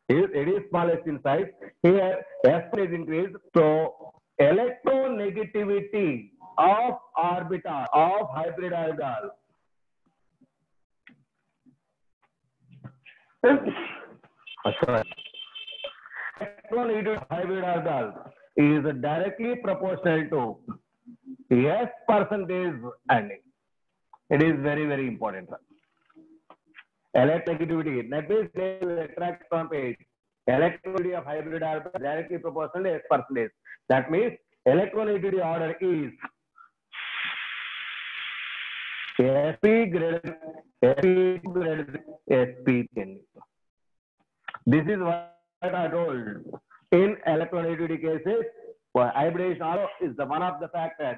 A: It is smallest in size. Here S is increased. So electronegativity of orbital of hybrid orbital electronegativity of hybrid orbital is directly proportional to S percentage, and it is very, very important. Electronegativity, that means they will attract from page. Electronegativity of hybrid orbital directly proportional to S percentage. That means electronegativity order is Sp greater than Sp10. This is what I told. In electronegativity cases, hybridization also is the one of the factors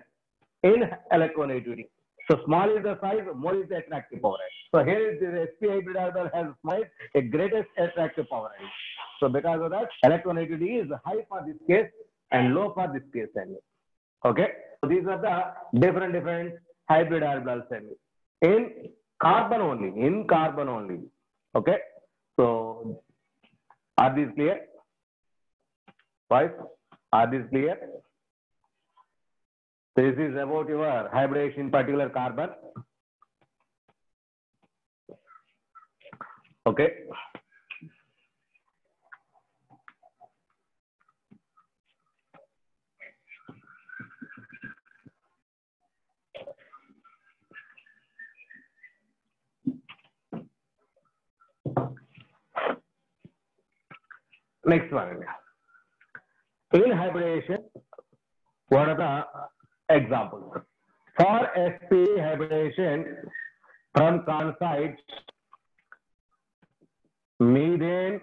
A: in electronegativity. So small is the size, more is the attractive power. So here is the sp hybrid orbital has small, a greatest attractive power. So because of that, electronegativity is high for this case and low for this case. Okay. So these are the different hybrid orbitals in carbon only. In carbon only. Okay. So are these clear? Right? Are these clear? This is about your hybridization in particular carbon. Okay. Next one. In hybridization, what are the examples? For sp hybridization from carbon sites, methane,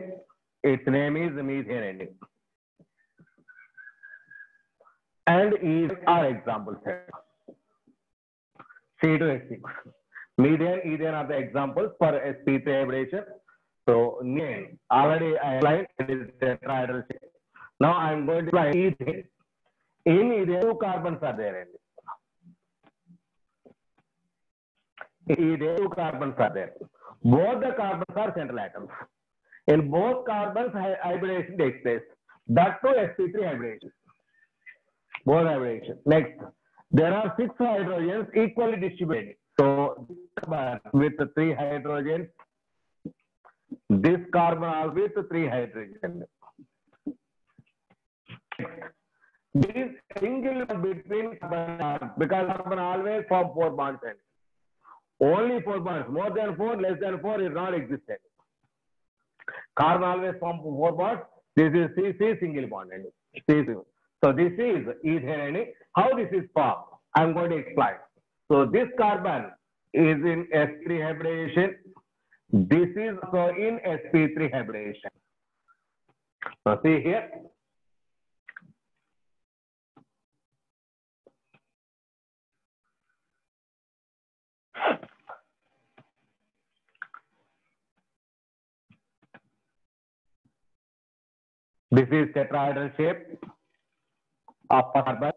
A: its name is methane, and is our examples here. C2H6. Methane, ethane are the examples for sp3 hybridization. So, name already I applied, it is tetrahedral shape. Now I am going to apply ethane. In ethane, two carbons are there. In ethane, two carbons are there. Both the carbons are central atoms. In both carbons, hybridization takes place. That too sp3 hybridization. Both hybridization. Next, there are 6 hydrogens equally distributed. So, with 3 hydrogens, this carbon also with 3 hydrogens. This single bond between carbon, because carbon always form 4 bonds. Only 4 bonds. More than 4, less than 4 is not existent. Carbon always form 4 bonds. This is C single bond. So this is ethane. How this is formed? I'm going to explain. So this carbon is in sp3 hybridization. This is also in sp3 hybridization. So see here. This is tetrahedral shape of carbon.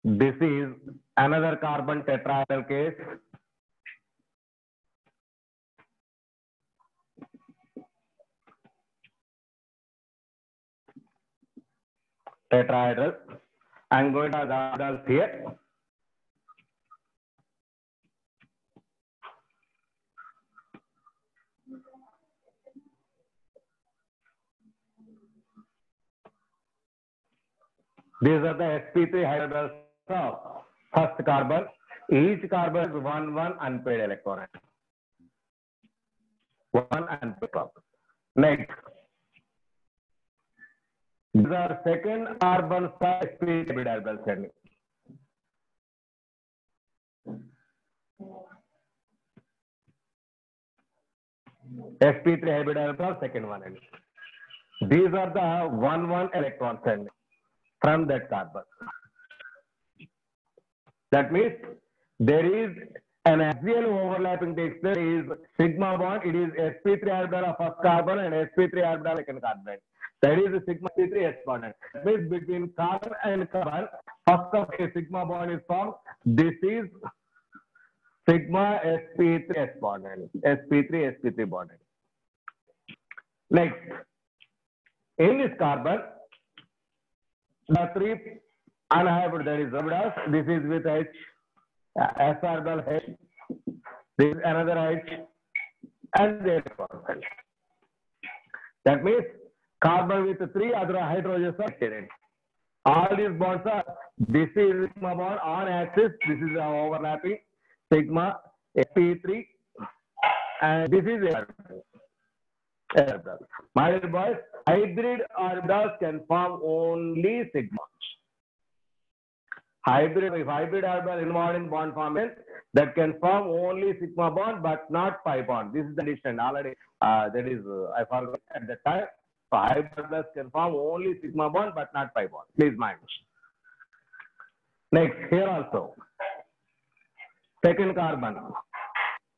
A: This is another carbon tetrahedral case. Tetrahedral. I'm going to the others here. These are the sp3 hybrids of first carbon. Each carbon is 1 unpaired electron. 1 unpaired carbon. Next. These are second carbon sp3 hybrids. sp3 hybrids second one. These are the 1 electrons from that carbon. That means there is an axial overlapping takes place. Is sigma bond. It is sp3 orbital of first carbon and sp3 orbital of second carbon. That is the sigma sp3 s bond. That means between carbon and carbon, first of a sigma bond is formed. This is sigma sp3 s bond. sp3 bond. Next, in this carbon, the 3 unhybrid, that is orbitals. This is with H, s orbital H. This is another H, and there is one. That means carbon with 3 other hydrogens are shared. All these bonds are. This is sigma bond on axis. This is overlapping sigma sp3, and this is orbital. My dear boys, hybrid orbitals can form only sigma. If hybrid orbital involved in bond formation, that can form only sigma bond but not pi bond. This is the addition already. That is, I forgot at the time. So hybrid orbitals can form only sigma bond but not pi bond. Please mind. Next, here also. Second carbon.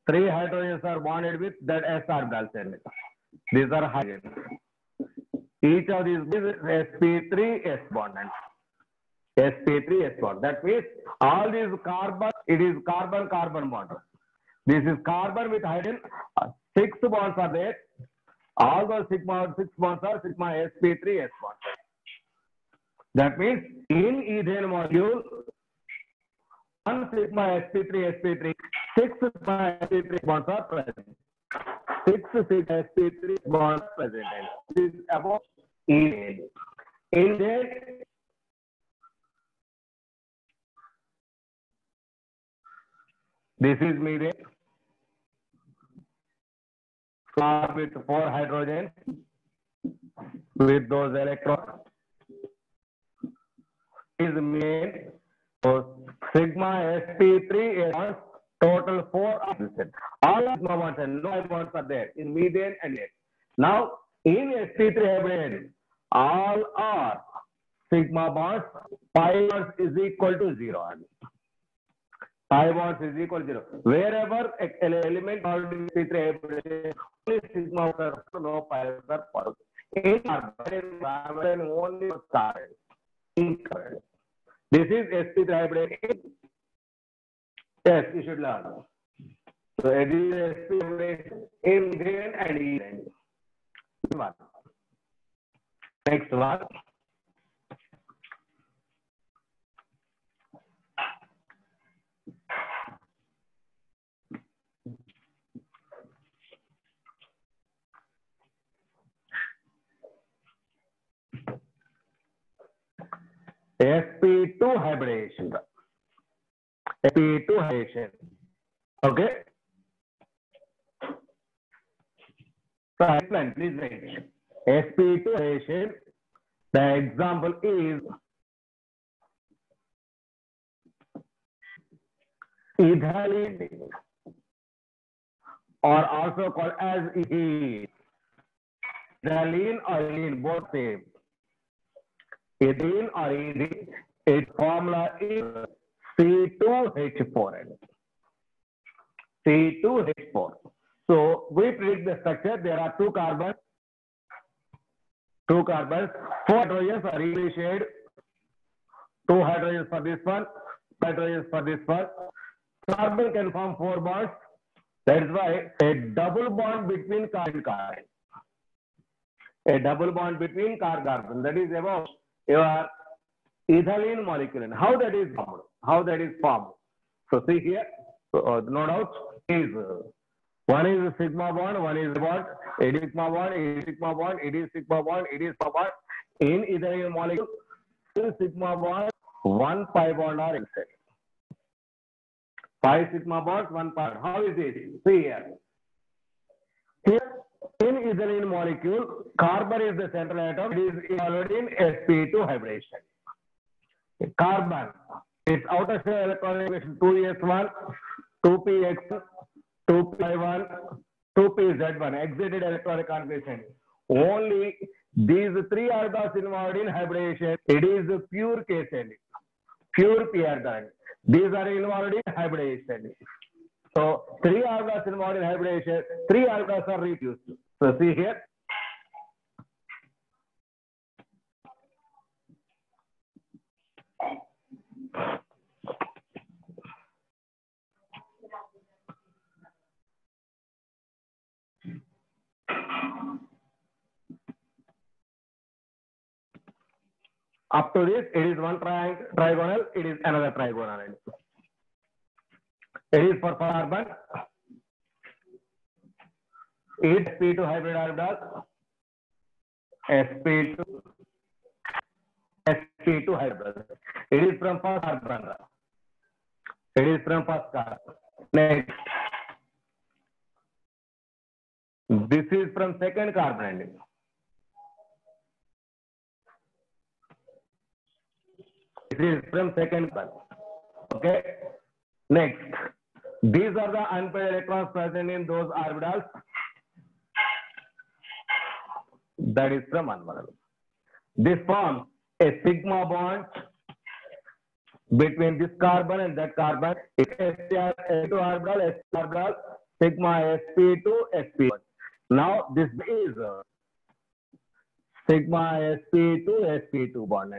A: 3 hydrogens are bonded with that s orbital. These are hydrogens. Each of these is sp3 s bond. sp3 s bond. That means all these carbon, it is carbon-carbon bond. This is carbon with hydrogen. 6 bonds are there. All those 6 bonds are sigma sp3 s bond. That means in ethane molecule, 1 sigma sp3, 6 sigma sp3 bonds are present. 6 sigma sp3 bonds present. This is about ethane. In there, this is methane. With 4 hydrogens with those electrons. Is methane. So sigma sp3 is total 4 existed. All sigma bonds and no bonds are there in methane and air. Now in sp3 hybrid, all are sigma bonds. Pi bonds is equal to 0. Pi bonds is equal to 0. Wherever an element called sp3 hybrid, only sigma bonds are no pi bonds are positive. In carbon, only carbon. This is sp3 hybrid. Yes, you should learn. So it is sp3 hybrid in methane and ethane. Next one. sp2 hybridization. sp2 hybridization. Okay. So explain, please write. sp2 hybridization. The example is ethylene, or also called as ethene. Ethylene or ethylene, both same. Ethylene or ethene, its formula is C2H4. C2H4. So we predict the structure. There are two carbons, four hydrogens are equally shared. Two hydrogens for this one, hydrogens for this one. Carbon can form four bonds. That is why a double bond between carbon and carbon. A double bond between carbon. That is about your ethylene molecule. And how that is formed? How that is formed? So see here. So, no doubt is one is sigma bond, one is bond. It is sigma bond, it is sigma bond, it is sigma bond, it is sigma bond. In ethylene molecule, sigma bond, one pi bond are inside. 5 sigma bonds, 1 pi. How is it? See here. Here, in ethylene molecule, carbon is the central atom. It is involved in sp2 hybridization. Carbon, its outer shell electronic configuration 2s1, 2px, 2p1, 2pz1, exited electronic configuration. Only these three orbitals involved in hybridization. It is a pure case ending, pure p orbital. These are involved in hybridization. So three orbitals involved in hybridization, three orbitals are reduced. So see here. Up to this, it is one trigonal, it is another trigonal. It is for carbon. It's sp2 hybrid orbital. sp2 hybrid. It is from first carbon. It is from first carbon. Next. This is from second carbon. This is from second carbon. Okay. Next. These are the unpaired electrons present in those orbitals. That is from unpaired. This forms a sigma bond between this carbon and that carbon. It's sp2 orbital, sigma sp2, sp1. Now this is sigma sp2, sp2 bond.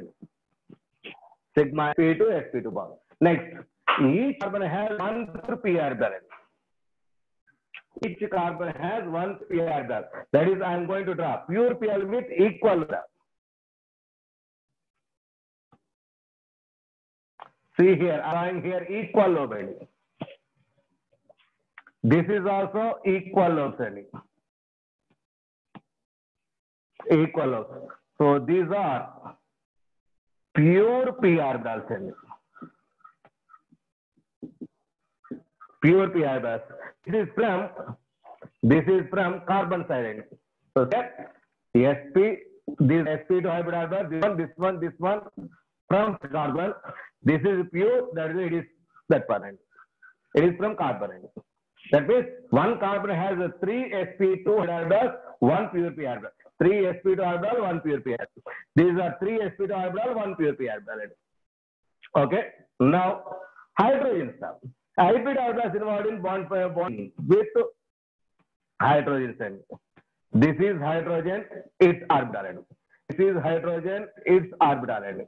A: Sigma sp2, sp2 bond. Next, each carbon has one p orbital. Each carbon has one p orbital. That is, I am going to draw pure p orbital with equal. See here, I am here equal lobe ending. This is also equal lobe ending. Equal lobe. So these are pure p orbitals ending. Pure p orbitals. This is from carbon side ending. So that sp, this sp2 hybrid orbital, this one from carbon. This is pure, that is, it is that one. It is from carbon. That means one carbon has a 3 sp2 orbitals, one pure p orbital. 3 sp2 orbital, one pure p orbital. These are 3 sp2 orbital, one pure p orbital. Okay. Now hydrogen stuff. Hybrid orbitals involved in bond with hydrogen. This is hydrogen, its orbital. This is hydrogen, its orbital.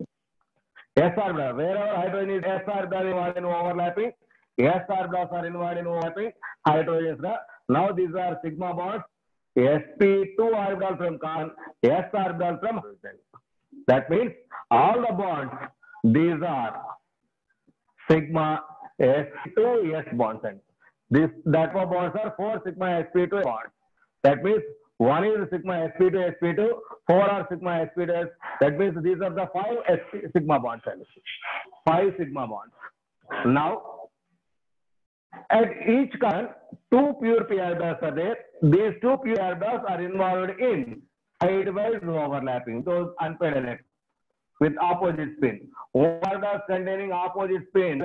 A: S orbital. Wherever hydrogen is S orbital involved in overlapping, S orbitals are involved in overlapping hydrogens. Now these are sigma bonds. sp2 orbital from carbon, S orbital from hydrogen. That means all the bonds, these are sigma sp2 S bonds. And that bonds are 4 sigma sp2 bonds. That means One is sigma sp2 sp2, 4 are sigma sp2s. That means these are the 5 sigma bonds. 5 sigma bonds. Now, at each carbon, 2 pure p orbitals are there. These 2 pure orbitals are involved in sidewise overlapping, those unpaired electrons with opposite spin. Orbitals containing opposite spin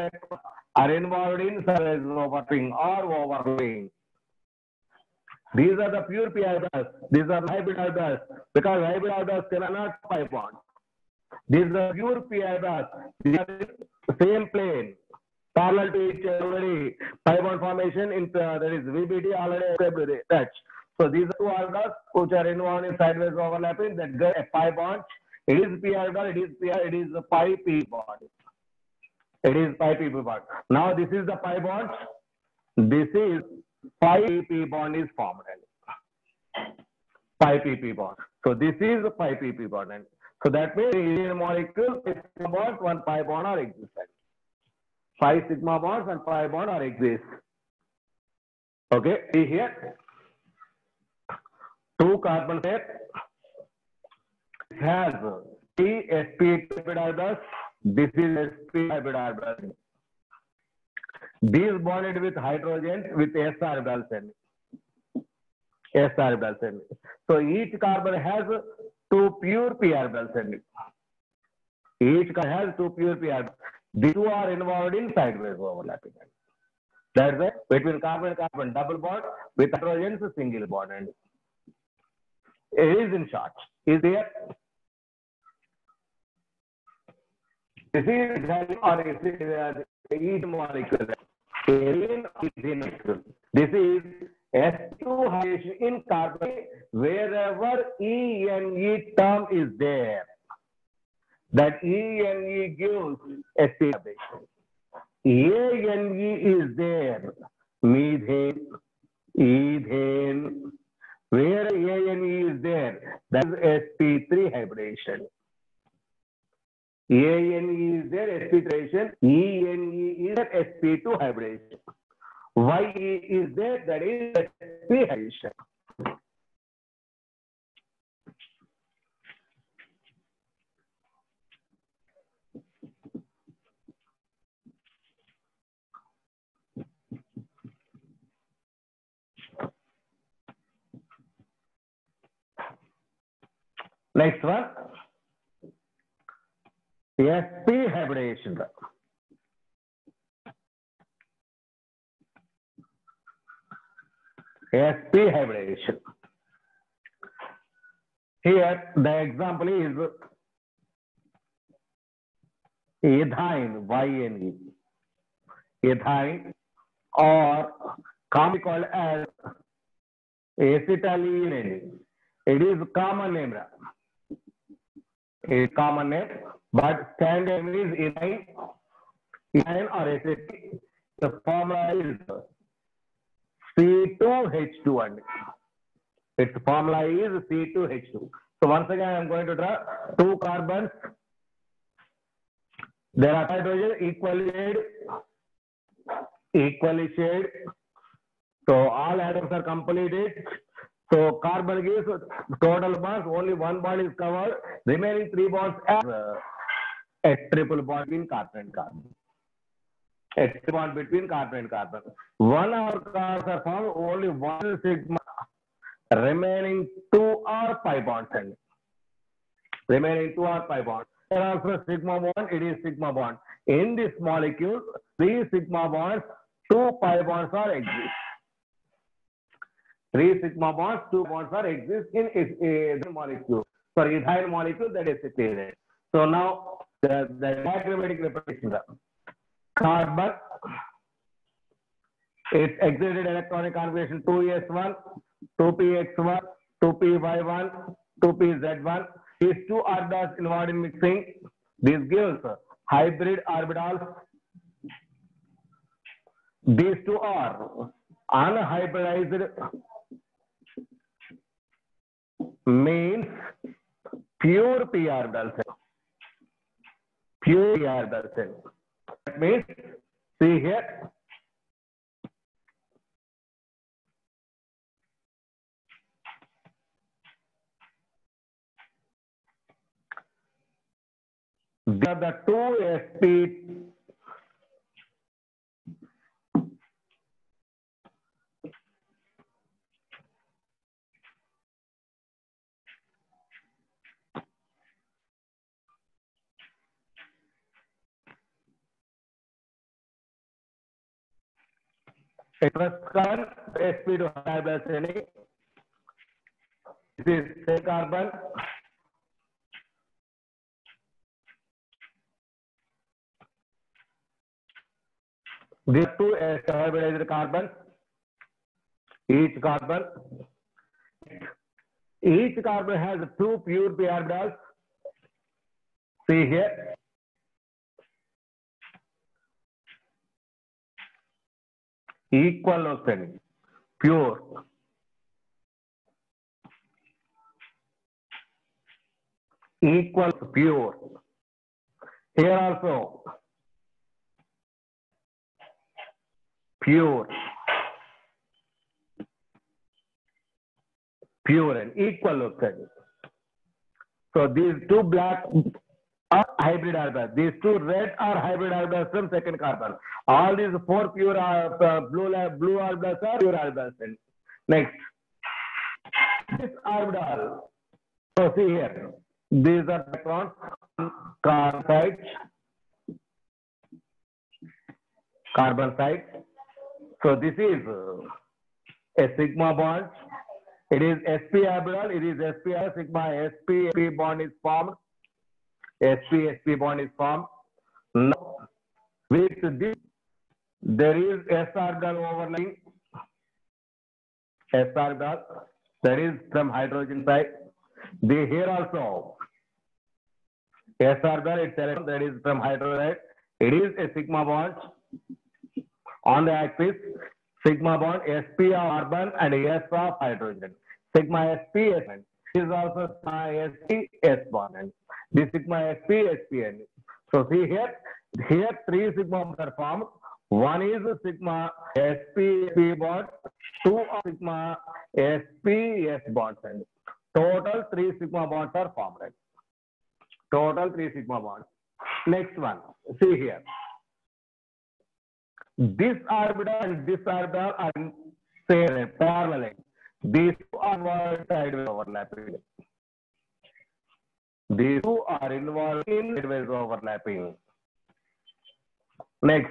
A: are involved in sidewise overlapping or overlaying. These are the pure p orbitals. These are hybrid orbitals because hybrid orbitals cannot pi bonds. These are pure p orbitals. These are in same plane, parallel to each other. Pi bond formation in that is VBT already touch. So these are two orbitals which are involved in sideways overlapping that get a pi bond. It is p orbital. It is a pi p bond. It is pi p bond. Now this is the pi bond. This is pi p bond is formed. Pi p bond. So this is a pi p bond. And so that means in a molecule, sigma bonds, one pi bond are existent. 5 sigma bonds and pi bond are exist. Okay, see here. 2 carbon pair has T sp2 hybrid orbitals. This is sp hybrid orbital. These bonded with hydrogens with s orbitals. S orbitals. So each carbon has 2 pure p orbitals. Each carbon has 2 pure p orbitals. These two are involved in sideways overlapping. That's why between carbon and carbon double bond, with hydrogens single bond. And it is in short. Is there? This is each molecule. This is S2 hydration in carbon wherever ENE term is there. That ENE gives sp hydration. ANE is there. Methane, ethane. Where ANE is there, that is sp3 hybridization. ANE is there, sp3 hybridization. ENE is there, sp2 hybridization. YE is there, that is sp hybridization. Next one, sp hybridization. sp hybridization. Here the example is ethine, YNE. Ethine, or commonly called as acetylene. It is common name. A common name, but standard name is ethine or acetate. The formula is C2H2 and its formula is C2H2. So once again, I am going to draw 2 carbons. There are hydrogen equally shared. So all atoms are completed. So carbon gives total bonds, only 1 bond is covered. Remaining 3 bonds are a triple bond between carbon and carbon. A triple bond between carbon and carbon. 1 hour carbons are formed, only 1 sigma. Remaining 2 are pi bonds. Remaining 2 are pi bonds. There are also sigma bond, it is sigma bond. In this molecule, 3 sigma bonds, 2 pi bonds are exist. 3 sigma bonds, 2 bonds are exist in a molecule. Sorry, ethyl molecule, that is clear. So now the diagrammatic representation. Carbon, its excited electronic configuration 2s1, 2px1, 2py1, 2pz1. These 2 orbitals involved in mixing. This gives hybrid orbitals. These 2 are unhybridized, means pure p orbitals. Pure p orbitals. That means, see here, These are the two sp. Carbon sp to hydrogen. This is carbon. These two hybridized carbons. Each carbon has two pure p orbitals. See here. Equal oxygen. Pure. Equal pure. Here also. Pure. Pure and equal oxygen. So these two black are hybrid orbitals. These two red are hybrid orbitals from second carbon. All these four pure blue orbitals are pure orbitals. Next, this orbital. So see here, these are electrons, carbon side. So this is a sigma bond. It is sp orbital. It is sp sigma sp bond is formed. sp bond is formed. Now, with this, there is s orbital overlapping. S orbital, that is from hydrogen side. Here also S orbital itself, that is from hydrogen side. It is a sigma bond on the axis. Sigma bond sp of carbon and s of hydrogen. Sigma sp s is also sigma sp s bond. This sigma sp sp. So see here three sigma bonds are formed. One is sigma sp sp bond. Two are sigma sp s bonds. Total three sigma bonds are formed. Total three sigma bonds. Next one. See here. This orbital and this orbital are same parallel. These two are sideways overlapping. These two are involved in sideways overlapping. Next.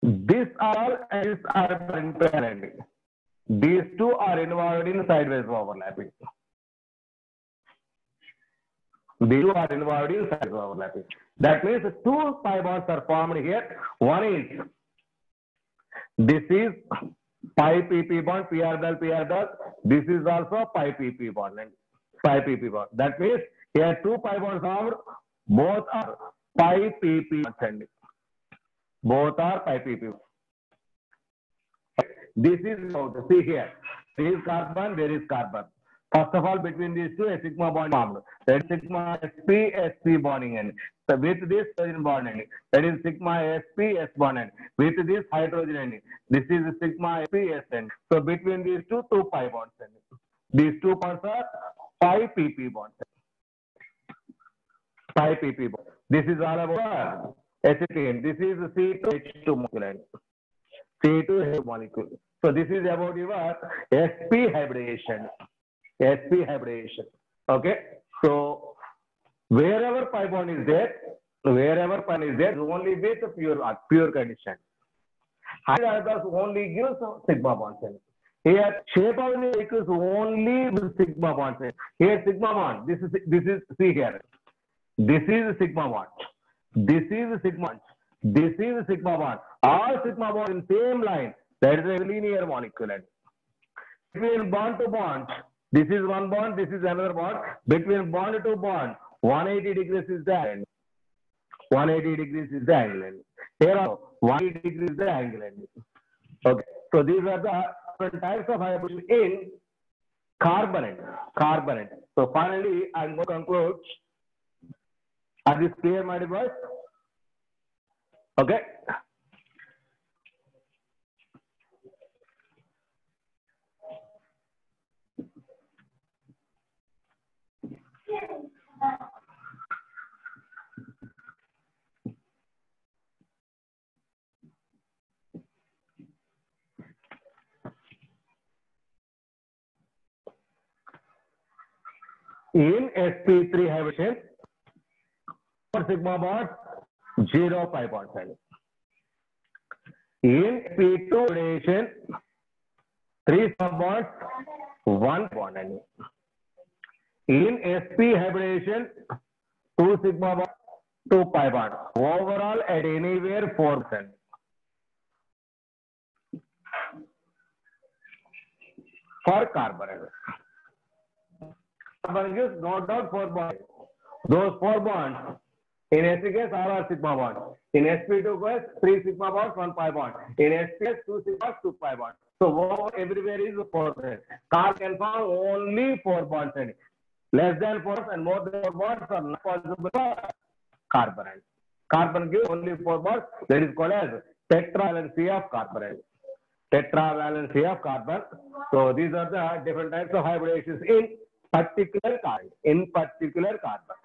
A: This all and this are in parallel. These two are involved in sideways overlapping. These two are involved in sideways overlapping. That means two pi bonds are formed here. One is, this is pi pp bond, p orbital. This is also pi pp bond. Pi pp bond. That means here two pi bonds formed. Both are pi pp bonds. Both are pi pp. This is, see here, there is carbon. First of all, between these two, a sigma bond formed. That is sigma sp sp bonding end. So with this hydrogen bond end, that is sigma sp s bond end. With this hydrogen end, this is sigma sp s end. So between these two pi bonds end. These two bonds are pi pp bonds. Pi pp bond. This is all about acetylene. This is C2H2 molecule. C2H2 molecule. So this is about your sp hybridization. sp hybridization. Okay. So wherever pi bond is there, only with pure condition. Hybrid orbitals only gives sigma bonds. Here shape of the is only with sigma bonds. Here sigma bond. This is see here. This is sigma bond. This is sigma bond. This is sigma bond. All sigma bonds in same line. That is a linear molecule. Between bond to bond, this is one bond, this is another bond. Between bond to bond, 180 degrees is the angle. 180 degrees is the angle. Here also, 180 degrees is the angle. Okay. So these are the different types of hybridization in carbonate. So finally, I'm going to conclude. Are this clear, my dear boys? Okay. In sp3 hybridization, 4 sigma bonds, 0 pi bonds. In sp2 hybridization, 3 sigma bonds, 1 bond. In sp hybridization, 2 sigma bonds, 2 pi bonds. Overall, at anywhere 4%. For carbon. Carbon gives no doubt 4 bonds. Those 4 bonds in sp case are sigma bonds. In sp2 case 3 sigma bonds, 1 pi bond. In sp case 2 sigma, 2 pi bonds. So everywhere is 4 bonds. Carbon can form only 4 bonds. Less than 4 and more than 4 bonds are not possible for carbon. Carbon gives only 4 bonds. That is called as tetravalency of carbon. Tetravalency of carbon. So these are the different types of hybridations in particular carbon.